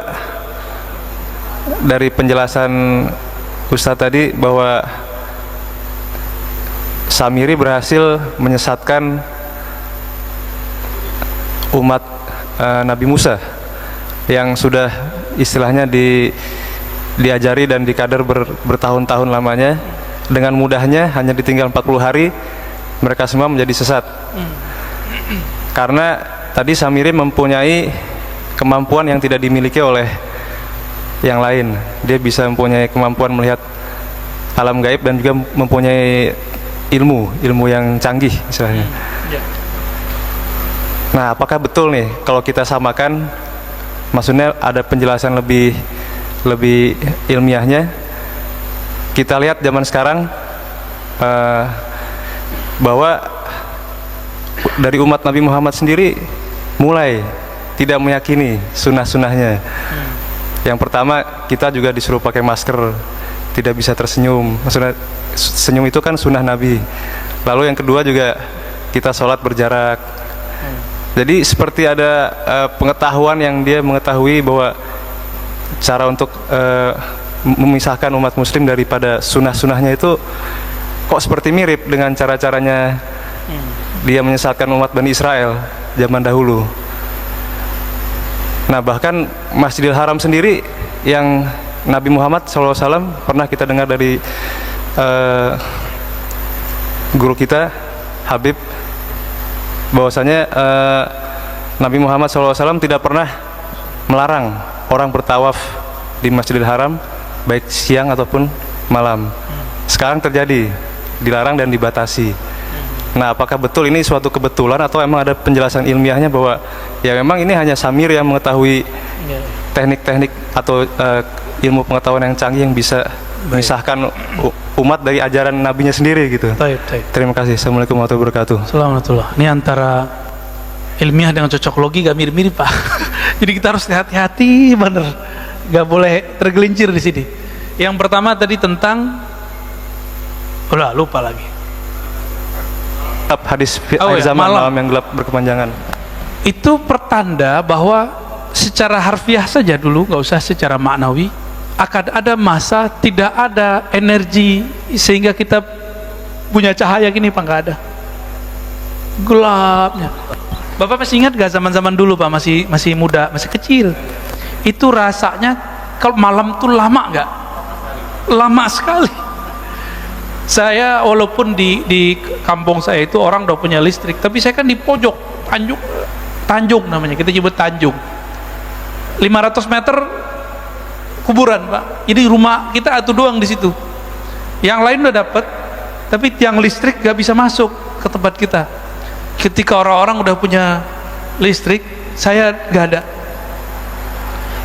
dari penjelasan Ustadz tadi bahwa Samiri berhasil menyesatkan umat Nabi Musa yang sudah istilahnya diajari dan dikader bertahun-tahun lamanya. Dengan mudahnya hanya ditinggal 40 hari mereka semua menjadi sesat. Karena tadi Samiri mempunyai kemampuan yang tidak dimiliki oleh yang lain. Dia bisa mempunyai kemampuan melihat alam gaib dan juga mempunyai ilmu yang canggih istilahnya. Nah, apakah betul nih kalau kita samakan, maksudnya ada penjelasan lebih ilmiahnya? Kita lihat zaman sekarang bahwa dari umat Nabi Muhammad sendiri mulai tidak meyakini sunnah-sunnahnya. Yang pertama, kita juga disuruh pakai masker, tidak bisa tersenyum. Maksudnya senyum itu kan sunnah Nabi. Lalu yang kedua juga kita sholat berjarak. Jadi seperti ada pengetahuan yang dia mengetahui bahwa cara untuk memisahkan umat muslim daripada sunnah-sunnahnya itu kok seperti mirip dengan cara-caranya dia menyesatkan umat Bani Israel zaman dahulu. Nah, bahkan Masjidil Haram sendiri yang Nabi Muhammad SAW pernah kita dengar dari guru kita Habib, bahwasanya Nabi Muhammad SAW tidak pernah melarang orang bertawaf di Masjidil Haram baik siang ataupun malam. Sekarang terjadi, dilarang dan dibatasi. Nah, apakah betul ini suatu kebetulan atau emang ada penjelasan ilmiahnya bahwa ya memang ini hanya Samir yang mengetahui teknik-teknik atau ilmu pengetahuan yang canggih yang bisa memisahkan umat dari ajaran nabinya sendiri gitu. Baik. Terima kasih. Assalamualaikum warahmatullahi wabarakatuh. Assalamualaikum. Ini antara ilmiah dengan cocoklogi gak mirip-mirip, Pak. Jadi kita harus hati-hati bener, gak boleh tergelincir di sini. Yang pertama tadi tentang lupa lagi. Hadis ya, zaman malam yang gelap berkepanjangan. Itu pertanda bahwa secara harfiah saja dulu, nggak usah secara maknawi, akan ada masa tidak ada energi sehingga kita punya cahaya gini, Pak, nggak ada, gelapnya. Bapak masih ingat gak zaman-zaman dulu, Pak, masih muda, masih kecil, itu rasanya kalau malam tuh lama nggak? Lama sekali. Saya walaupun di kampung saya itu orang udah punya listrik, tapi saya kan di pojok Tanjung namanya, kita nyebut Tanjung, 500 meter kuburan, Pak. Jadi rumah kita satu doang di situ, yang lain udah dapat, tapi tiang listrik gak bisa masuk ke tempat kita. Ketika orang-orang udah punya listrik, saya gak ada.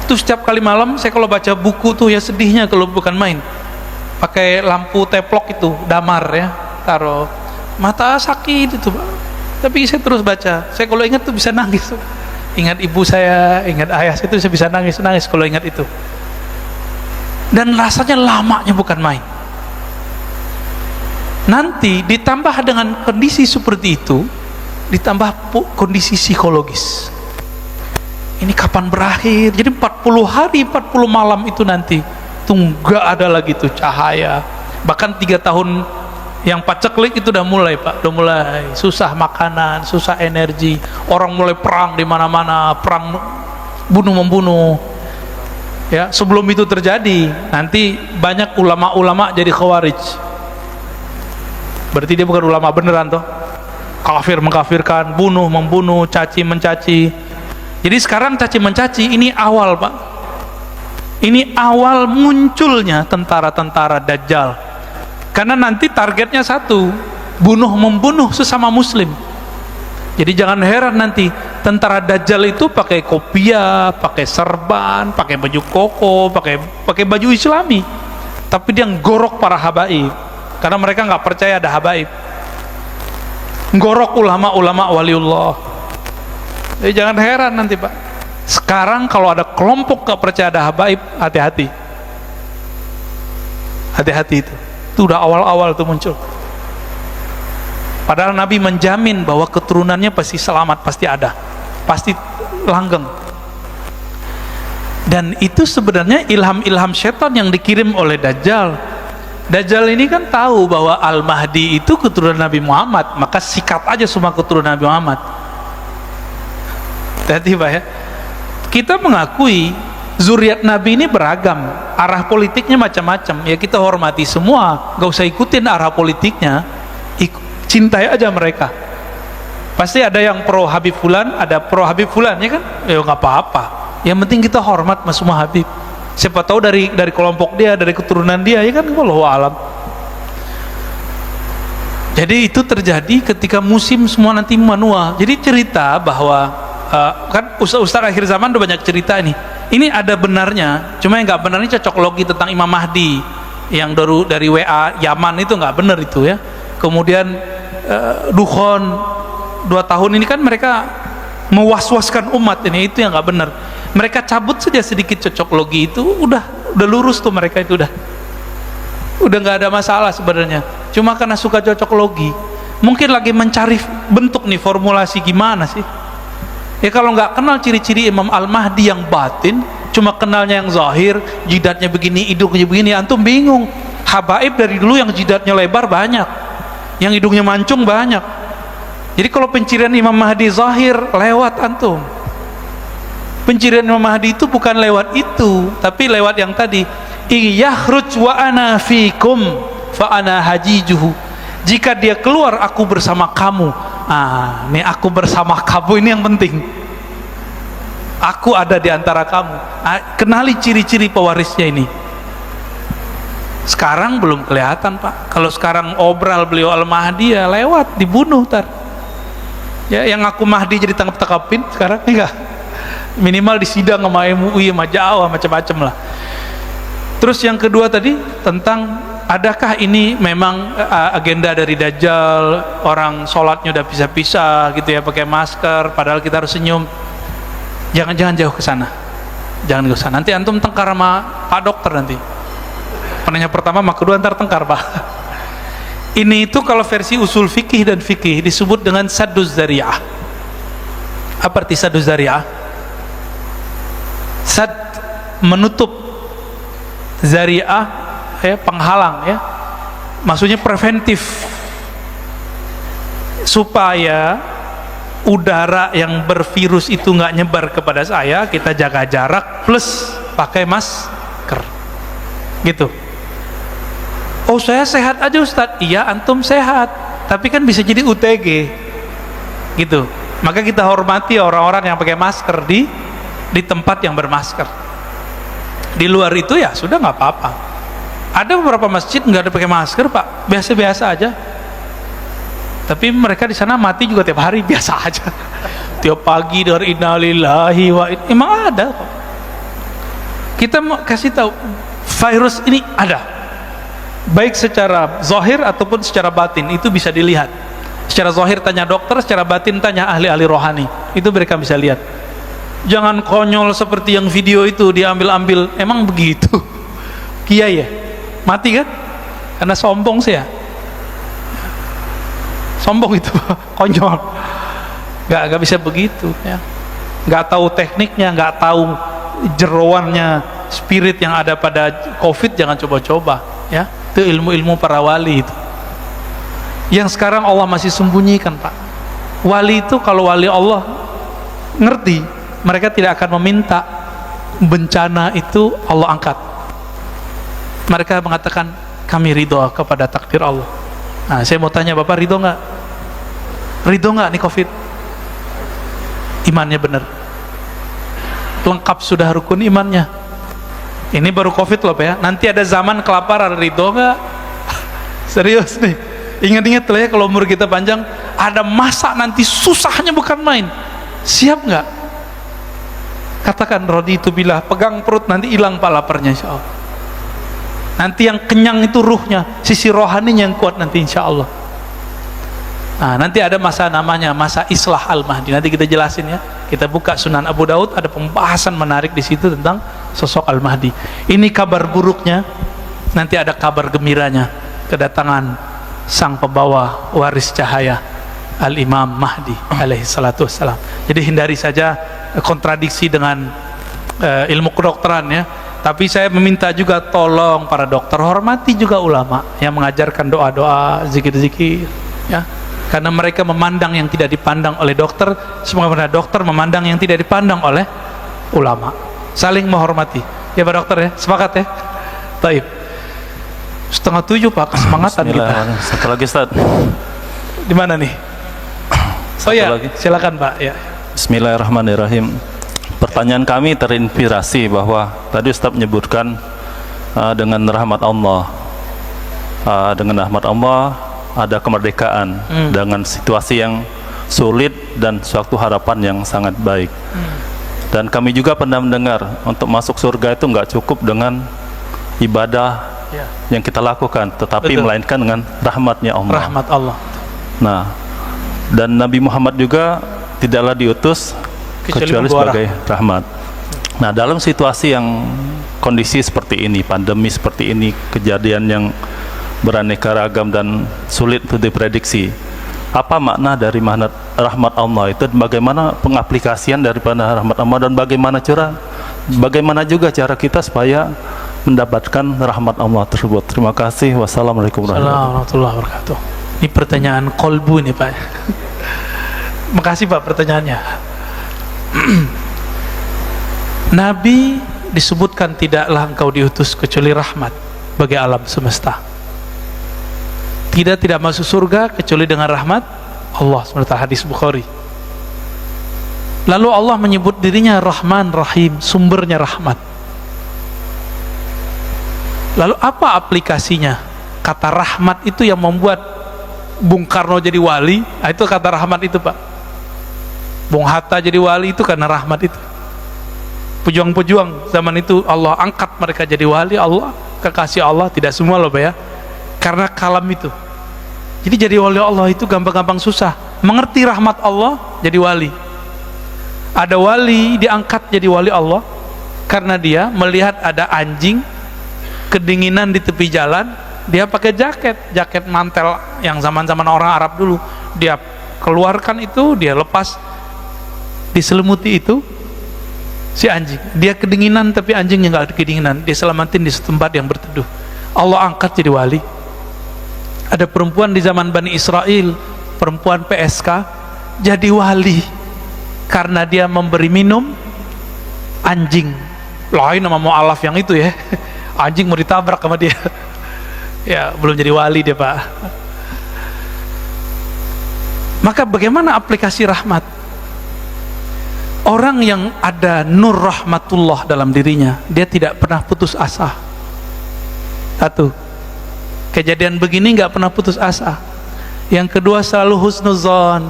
Itu setiap kali malam saya kalau baca buku tuh ya sedihnya kalau bukan main. Pakai lampu teplok itu, damar ya, taruh, mata sakit itu, Pak. Tapi saya terus baca. Saya kalau ingat tuh bisa nangis. Ingat ibu saya, ingat ayah saya, itu saya bisa nangis kalau ingat itu. Dan rasanya lamanya bukan main. Nanti ditambah dengan kondisi seperti itu, ditambah kondisi psikologis. Ini kapan berakhir? Jadi 40 hari, 40 malam itu nanti itu nggak ada lagi tuh cahaya. Bahkan 3 tahun yang paceklik itu udah mulai, Pak, udah mulai susah makanan, susah energi, orang mulai perang di mana-mana, perang bunuh membunuh. Ya, sebelum itu terjadi, nanti banyak ulama-ulama jadi khawarij. Berarti dia bukan ulama beneran toh. Kafir mengkafirkan, bunuh membunuh, caci mencaci. Jadi sekarang caci mencaci ini awal, Pak. Ini awal munculnya tentara-tentara Dajjal. Karena nanti targetnya satu, bunuh membunuh sesama muslim. Jadi jangan heran nanti tentara Dajjal itu pakai kopiah, pakai serban, pakai baju koko, pakai baju Islami, tapi dia nggorok para habaib karena mereka nggak percaya ada habaib. Nggorok ulama-ulama waliullah. Jangan heran nanti Pak, sekarang kalau ada kelompok gak percaya ada habaib, hati-hati. Hati-hati itu udah awal-awal tuh muncul. Padahal Nabi menjamin bahwa keturunannya pasti selamat, pasti ada, pasti langgeng. Dan itu sebenarnya ilham-ilham setan yang dikirim oleh Dajjal. Dajjal ini kan tahu bahwa Al-Mahdi itu keturunan Nabi Muhammad, maka sikat aja semua keturunan Nabi Muhammad. Hati Pak ya. Kita mengakui zuriat Nabi ini beragam, arah politiknya macam-macam. Ya kita hormati semua, gak usah ikutin arah politiknya, cintai aja mereka. Pasti ada yang pro Habib Fulan, ada pro Habib Fulan, ya kan? Ya nggak apa-apa. Yang penting kita hormat mas semua Habib. Siapa tahu dari kelompok dia, dari keturunan dia, ya kan? Wallahu alam. Jadi itu terjadi ketika musim semua nanti manual. Jadi cerita bahwa kan ustaz akhir zaman udah banyak cerita ini. Ini ada benarnya, cuma yang nggak benar ini cocok logi tentang Imam Mahdi yang dari WA Yaman itu nggak benar itu ya. Kemudian Dukhon 2 tahun ini kan mereka mewaswaskan umat, ini itu yang nggak benar. Mereka cabut saja sedikit cocok logi itu udah lurus tuh, mereka itu udah nggak ada masalah sebenarnya. Cuma karena suka cocok logi, mungkin lagi mencari bentuk nih formulasi gimana sih. Ya kalau nggak kenal ciri-ciri Imam Al-Mahdi yang batin, cuma kenalnya yang zahir, jidatnya begini, hidungnya begini, antum bingung. Habaib dari dulu yang jidatnya lebar banyak, yang hidungnya mancung banyak. Jadi kalau pencirian Imam Mahdi zahir, lewat antum. Pencirian Imam Mahdi itu bukan lewat itu, tapi lewat yang tadi, iyakhruj wa ana fikum fa ana hajijuhu. Jika dia keluar, aku bersama kamu. Nih aku bersama kamu ini yang penting. Aku ada di antara kamu. Kenali ciri-ciri pewarisnya ini. Sekarang belum kelihatan Pak. Kalau sekarang obral beliau Al-Mahdi ya lewat, dibunuh ntar. Ya yang aku Mahdi jadi tangkap-tangkapin sekarang enggak. Minimal disidang sama MUI, sama Jawa, macam-macam lah. Terus yang kedua tadi tentang adakah ini memang agenda dari Dajjal, orang sholatnya udah pisah-pisah gitu ya, pakai masker, padahal kita harus senyum. Jangan jauh ke sana. Jangan ke sana. Nanti antum tengkar sama Pak Dokter nanti. Penanya pertama sama kedua ntar tengkar Pak. Ini itu kalau versi usul fikih dan fikih disebut dengan sadduz zari'ah. Apa arti sadduz zari'ah? Sad menutup, zari'ah ya penghalang ya. Maksudnya preventif, supaya udara yang bervirus itu nggak nyebar kepada saya, kita jaga jarak plus pakai masker gitu. Oh saya sehat aja Ustadz. Iya antum sehat, tapi kan bisa jadi UTG gitu. Maka kita hormati orang-orang yang pakai masker di tempat yang bermasker. Di luar itu ya sudah nggak apa-apa. Ada beberapa masjid nggak ada pakai masker Pak, biasa-biasa aja. Tapi mereka di sana mati juga tiap hari biasa aja. Tiap pagi dari innalillahi wa inna, emang ada kok. Kita mau kasih tahu virus ini ada, baik secara zahir ataupun secara batin, itu bisa dilihat. Secara zahir tanya dokter, secara batin tanya ahli-ahli rohani, itu mereka bisa lihat. Jangan konyol seperti yang video itu diambil-ambil, emang begitu kiai ya mati kan karena sombong sih ya, sombong itu konyol, nggak bisa begitu ya, nggak tahu tekniknya, nggak tahu jeroannya spirit yang ada pada COVID. Jangan coba-coba ya, itu ilmu-ilmu para wali itu yang sekarang Allah masih sembunyikan Pak. Wali itu kalau wali Allah ngerti, mereka tidak akan meminta bencana itu Allah angkat. Mereka mengatakan kami ridho kepada takdir Allah. Nah saya mau tanya Bapak, ridho nggak? Ridho nggak nih COVID? Imannya benar, lengkap sudah rukun imannya. Ini baru COVID loh Pak ya, nanti ada zaman kelaparan, ridho nggak? Serius nih, ingat-ingat lah ya, kalau umur kita panjang ada masa nanti susahnya bukan main. Siap nggak? Katakan raditu billah, pegang perut, nanti hilang pak laparnya insya Allah. Nanti yang kenyang itu ruhnya, sisi rohaninya yang kuat nanti insya Allah. Nah, nanti ada masa namanya masa Islah Al-Mahdi. Nanti kita jelasin ya. Kita buka Sunan Abu Daud, ada pembahasan menarik di situ tentang sosok Al-Mahdi. Ini kabar buruknya, nanti ada kabar gembiranya, kedatangan sang pembawa waris cahaya Al-Imam Mahdi alaihi salatu wassalam. Jadi hindari saja kontradiksi dengan ilmu kedokteran ya. Tapi saya meminta juga tolong para dokter hormati juga ulama yang mengajarkan doa-doa, zikir-zikir ya. Karena mereka memandang yang tidak dipandang oleh dokter, sebagaimana dokter memandang yang tidak dipandang oleh ulama. Saling menghormati. Ya Pak Dokter ya, sepakat ya? Taib. 6:30 Pak, kesemangatan kita. Satu lagi Ustaz. Di mana nih? Oh ya, lagi. silakan Pak ya. Bismillahirrahmanirrahim. Pertanyaan kami terinspirasi bahwa tadi Ustaz menyebutkan dengan rahmat Allah. Dengan rahmat Allah ada kemerdekaan dengan situasi yang sulit dan suatu harapan yang sangat baik. Dan kami juga pernah mendengar untuk masuk surga itu nggak cukup dengan ibadah yang kita lakukan, tetapi melainkan dengan rahmatnya Allah. Rahmat Allah. Nah, dan Nabi Muhammad juga tidaklah diutus kecuali sebagai rahmat. Nah, dalam situasi yang kondisi seperti ini, pandemi seperti ini, kejadian yang beraneka ragam dan sulit untuk diprediksi, apa makna dari rahmat Allah itu, bagaimana pengaplikasian daripada rahmat Allah, dan bagaimana juga cara kita supaya mendapatkan rahmat Allah tersebut. Terima kasih. Wassalamualaikum warahmatullahi wabarakatuh. Ini pertanyaan kolbu nih Pak. Makasih Pak pertanyaannya. Nabi disebutkan tidaklah engkau diutus kecuali rahmat bagi alam semesta. Tidak masuk surga kecuali dengan rahmat Allah, seperti hadis Bukhari. Lalu Allah menyebut dirinya Rahman Rahim, sumbernya rahmat. Lalu apa aplikasinya? Kata rahmat itu yang membuat Bung Karno jadi wali. Itu kata rahmat itu Pak. Bung Hatta jadi wali itu karena rahmat itu. Pejuang-pejuang zaman itu Allah angkat mereka jadi wali. Allah, kekasih Allah, tidak semua loh Pak ya, karena kalam itu. Jadi jadi wali Allah itu gampang-gampang susah. Mengerti rahmat Allah jadi wali. Ada wali diangkat jadi wali Allah karena dia melihat ada anjing kedinginan di tepi jalan, dia pakai jaket mantel yang zaman-zaman orang Arab dulu. Dia keluarkan itu, dia lepas, diselimuti itu si anjing. Dia kedinginan tapi anjingnya nggak kedinginan, dia selamatin di tempat yang berteduh. Allah angkat jadi wali. Ada perempuan di zaman Bani Israel, perempuan PSK, jadi wali karena dia memberi minum anjing. Lain sama mu'alaf yang itu ya, anjing mau ditabrak sama dia. Ya belum jadi wali dia Pak. Maka bagaimana aplikasi rahmat? Orang yang ada nur rahmatullah dalam dirinya, dia tidak pernah putus asa. Satu, kejadian begini nggak pernah putus asa. Yang kedua, selalu husnuzon,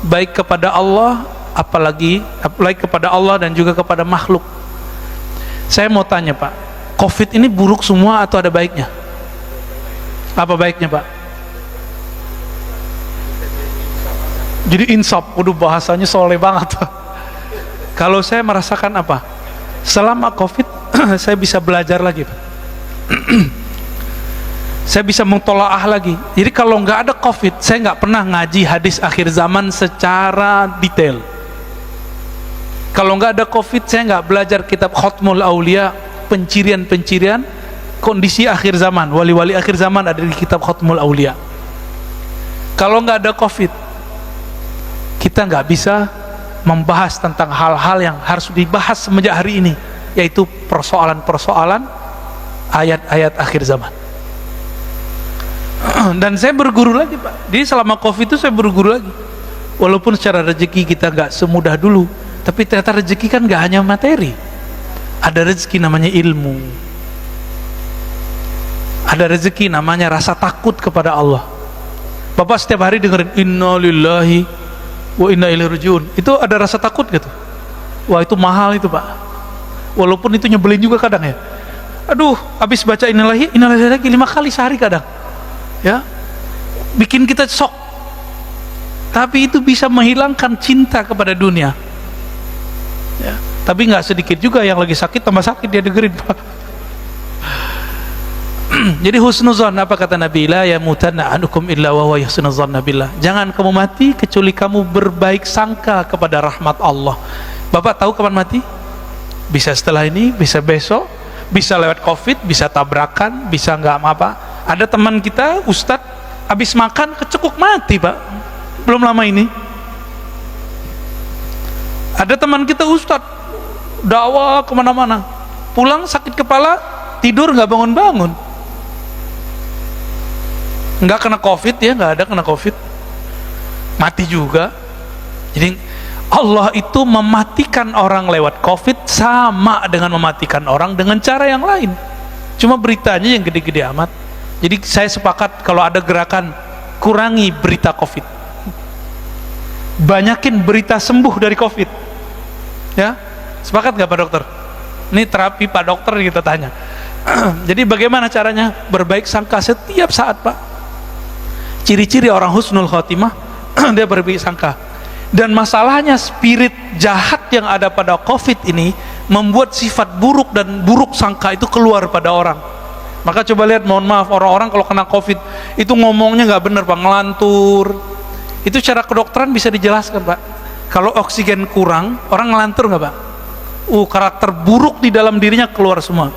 baik kepada Allah, apalagi kepada Allah dan juga kepada makhluk. Saya mau tanya Pak, COVID ini buruk semua atau ada baiknya? Apa baiknya Pak? Jadi insaf, waduh bahasanya soleh banget. Kalau saya merasakan apa? Selama COVID saya bisa belajar lagi Pak. Saya bisa mentolaah lagi. Jadi kalau nggak ada COVID, saya nggak pernah ngaji hadis akhir zaman secara detail. Kalau nggak ada COVID, saya nggak belajar kitab Khatmul Aulia, pencirian-pencirian kondisi akhir zaman, wali-wali akhir zaman ada di kitab Khatmul Aulia. Kalau nggak ada COVID, kita nggak bisa membahas tentang hal-hal yang harus dibahas semenjak hari ini, yaitu persoalan-persoalan ayat-ayat akhir zaman. Dan saya berguru lagi Pak. Jadi selama COVID itu saya berguru lagi. Walaupun secara rezeki kita nggak semudah dulu, tapi ternyata rezeki kan nggak hanya materi. Ada rezeki namanya ilmu. Ada rezeki namanya rasa takut kepada Allah. Bapak setiap hari dengerin inna lillahi wa inna ilaihi rajiun. Itu ada rasa takut gitu. Wah itu mahal itu Pak. Walaupun itu nyebelin juga kadang ya. Aduh, habis baca innalillahi lagi 5 kali sehari kadang. Ya, bikin kita shock. tapi itu bisa menghilangkan cinta kepada dunia ya. Tapi nggak sedikit juga yang lagi sakit tambah sakit dia dengerin Pak. Jadi husnuzon, apa kata Nabi, la yamutanna anukum illa wa huwa yahsunuzanna billah. Jangan kamu mati kecuali kamu berbaik sangka kepada rahmat Allah. Bapak tahu kapan mati? Bisa setelah ini, bisa besok, bisa lewat covid, bisa tabrakan, bisa nggak apa. Ada teman kita ustadz habis makan kecekuk mati Pak, belum lama ini. Ada teman kita ustadz dakwah kemana-mana, pulang sakit kepala, tidur nggak bangun-bangun. Nggak kena covid ya, nggak ada kena covid, mati juga. Jadi Allah itu mematikan orang lewat covid sama dengan mematikan orang dengan cara yang lain, cuma beritanya yang gede-gede amat. Jadi saya sepakat kalau ada gerakan kurangi berita covid, banyakin berita sembuh dari covid ya. Sepakat nggak Pak Dokter? Ini terapi Pak Dokter kita tanya. Jadi bagaimana caranya? Berbaik sangka setiap saat Pak. Ciri-ciri orang husnul khotimah dia berbaik sangka. Dan masalahnya spirit jahat yang ada pada covid ini membuat sifat buruk dan buruk sangka itu keluar pada orang. Maka coba lihat, mohon maaf, orang-orang kalau kena covid itu ngomongnya nggak bener Pak, ngelantur. Itu cara kedokteran bisa dijelaskan Pak. Kalau oksigen kurang, orang ngelantur nggak Pak? Karakter buruk di dalam dirinya keluar semua.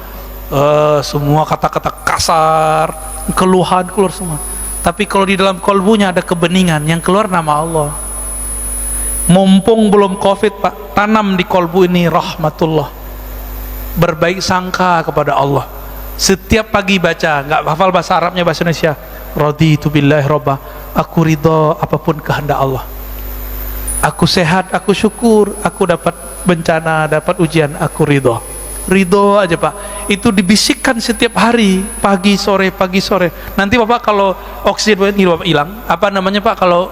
Semua kata-kata kasar, keluhan keluar semua. Tapi kalau di dalam kolbunya ada kebeningan, yang keluar nama Allah. Mumpung belum covid Pak, tanam di kolbu ini rahmatullah, berbaik sangka kepada Allah. Setiap pagi baca, nggak hafal bahasa Arabnya, bahasa Indonesia, raditu billahi robba, aku ridho apapun kehendak Allah. Aku sehat, aku syukur. Aku dapat bencana, dapat ujian, aku ridho. Ridho aja Pak, itu dibisikkan setiap hari, pagi sore pagi sore. Nanti Bapak kalau oksigen ini Bapak hilang, apa namanya Pak, kalau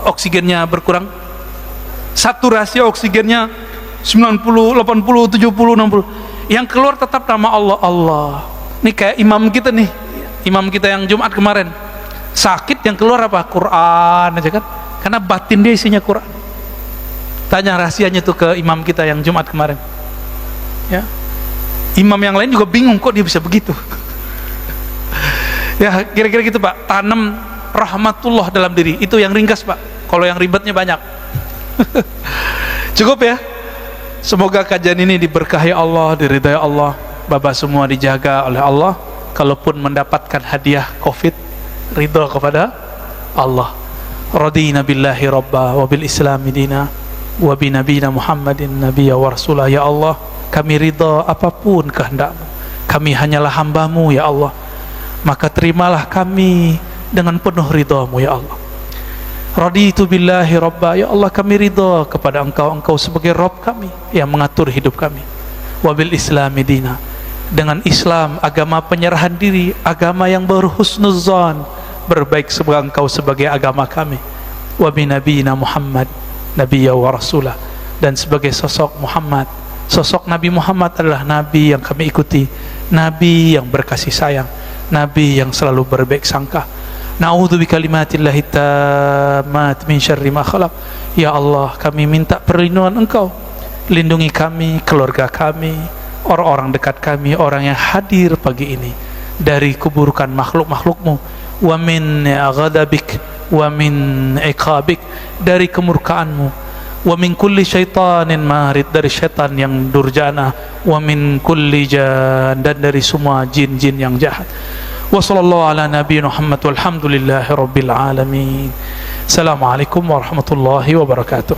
oksigennya berkurang, saturasi oksigennya 90, 80, 70, 60, yang keluar tetap nama Allah. Allah ini kayak imam kita nih, imam kita yang Jumat kemarin sakit, yang keluar apa? Quran aja kan, karena batin dia isinya Quran. Tanya rahasianya tuh ke imam kita yang Jumat kemarin ya. Imam yang lain juga bingung kok dia bisa begitu. Ya kira-kira gitu Pak, tanam rahmatullah dalam diri, itu yang ringkas Pak, kalau yang ribetnya banyak. Cukup ya. Semoga kajian ini diberkahi Allah, diridai Allah, Bapak semua dijaga oleh Allah. Kalaupun mendapatkan hadiah covid, ridho kepada Allah. Radina billahi rabba wa bil islami dina wa bi nabiyina Muhammadin nabiyya wa rasulah. Ya Allah, kami ridha apapun kehendak-Mu, kami hanyalah hamba-Mu ya Allah, maka terimalah kami dengan penuh ridha-Mu ya Allah. Raditu billahi rabba, ya Allah kami ridha kepada Engkau, Engkau sebagai Rabb kami yang mengatur hidup kami. Wabil islami dina, dengan Islam agama penyerahan diri, agama yang berhusnuzan, berbaik sebagai Engkau sebagai agama kami. Wabi nabiyina Muhammad nabiyya wa rasulah, dan sebagai sosok Muhammad, sosok Nabi Muhammad adalah Nabi yang kami ikuti, Nabi yang berkasih sayang, Nabi yang selalu berbaik sangka. Na'udzu bikalimatillahi tammat min syarri ma khalaq. Ya Allah, kami minta perlindungan Engkau, lindungi kami, keluarga kami, orang-orang dekat kami, orang yang hadir pagi ini, dari keburukan makhluk-makhluk-Mu, wa min ghadabik wa min iqabik, dari kemurkaan-Mu, wa min kulli syaitanin marid, dari syaitan yang durjana, wa min kulli jan, dan dari semua jin-jin yang jahat. Wa sallallahu ala nabiyina Muhammad walhamdulillahi rabbil alamin. Assalamualaikum warahmatullahi wabarakatuh.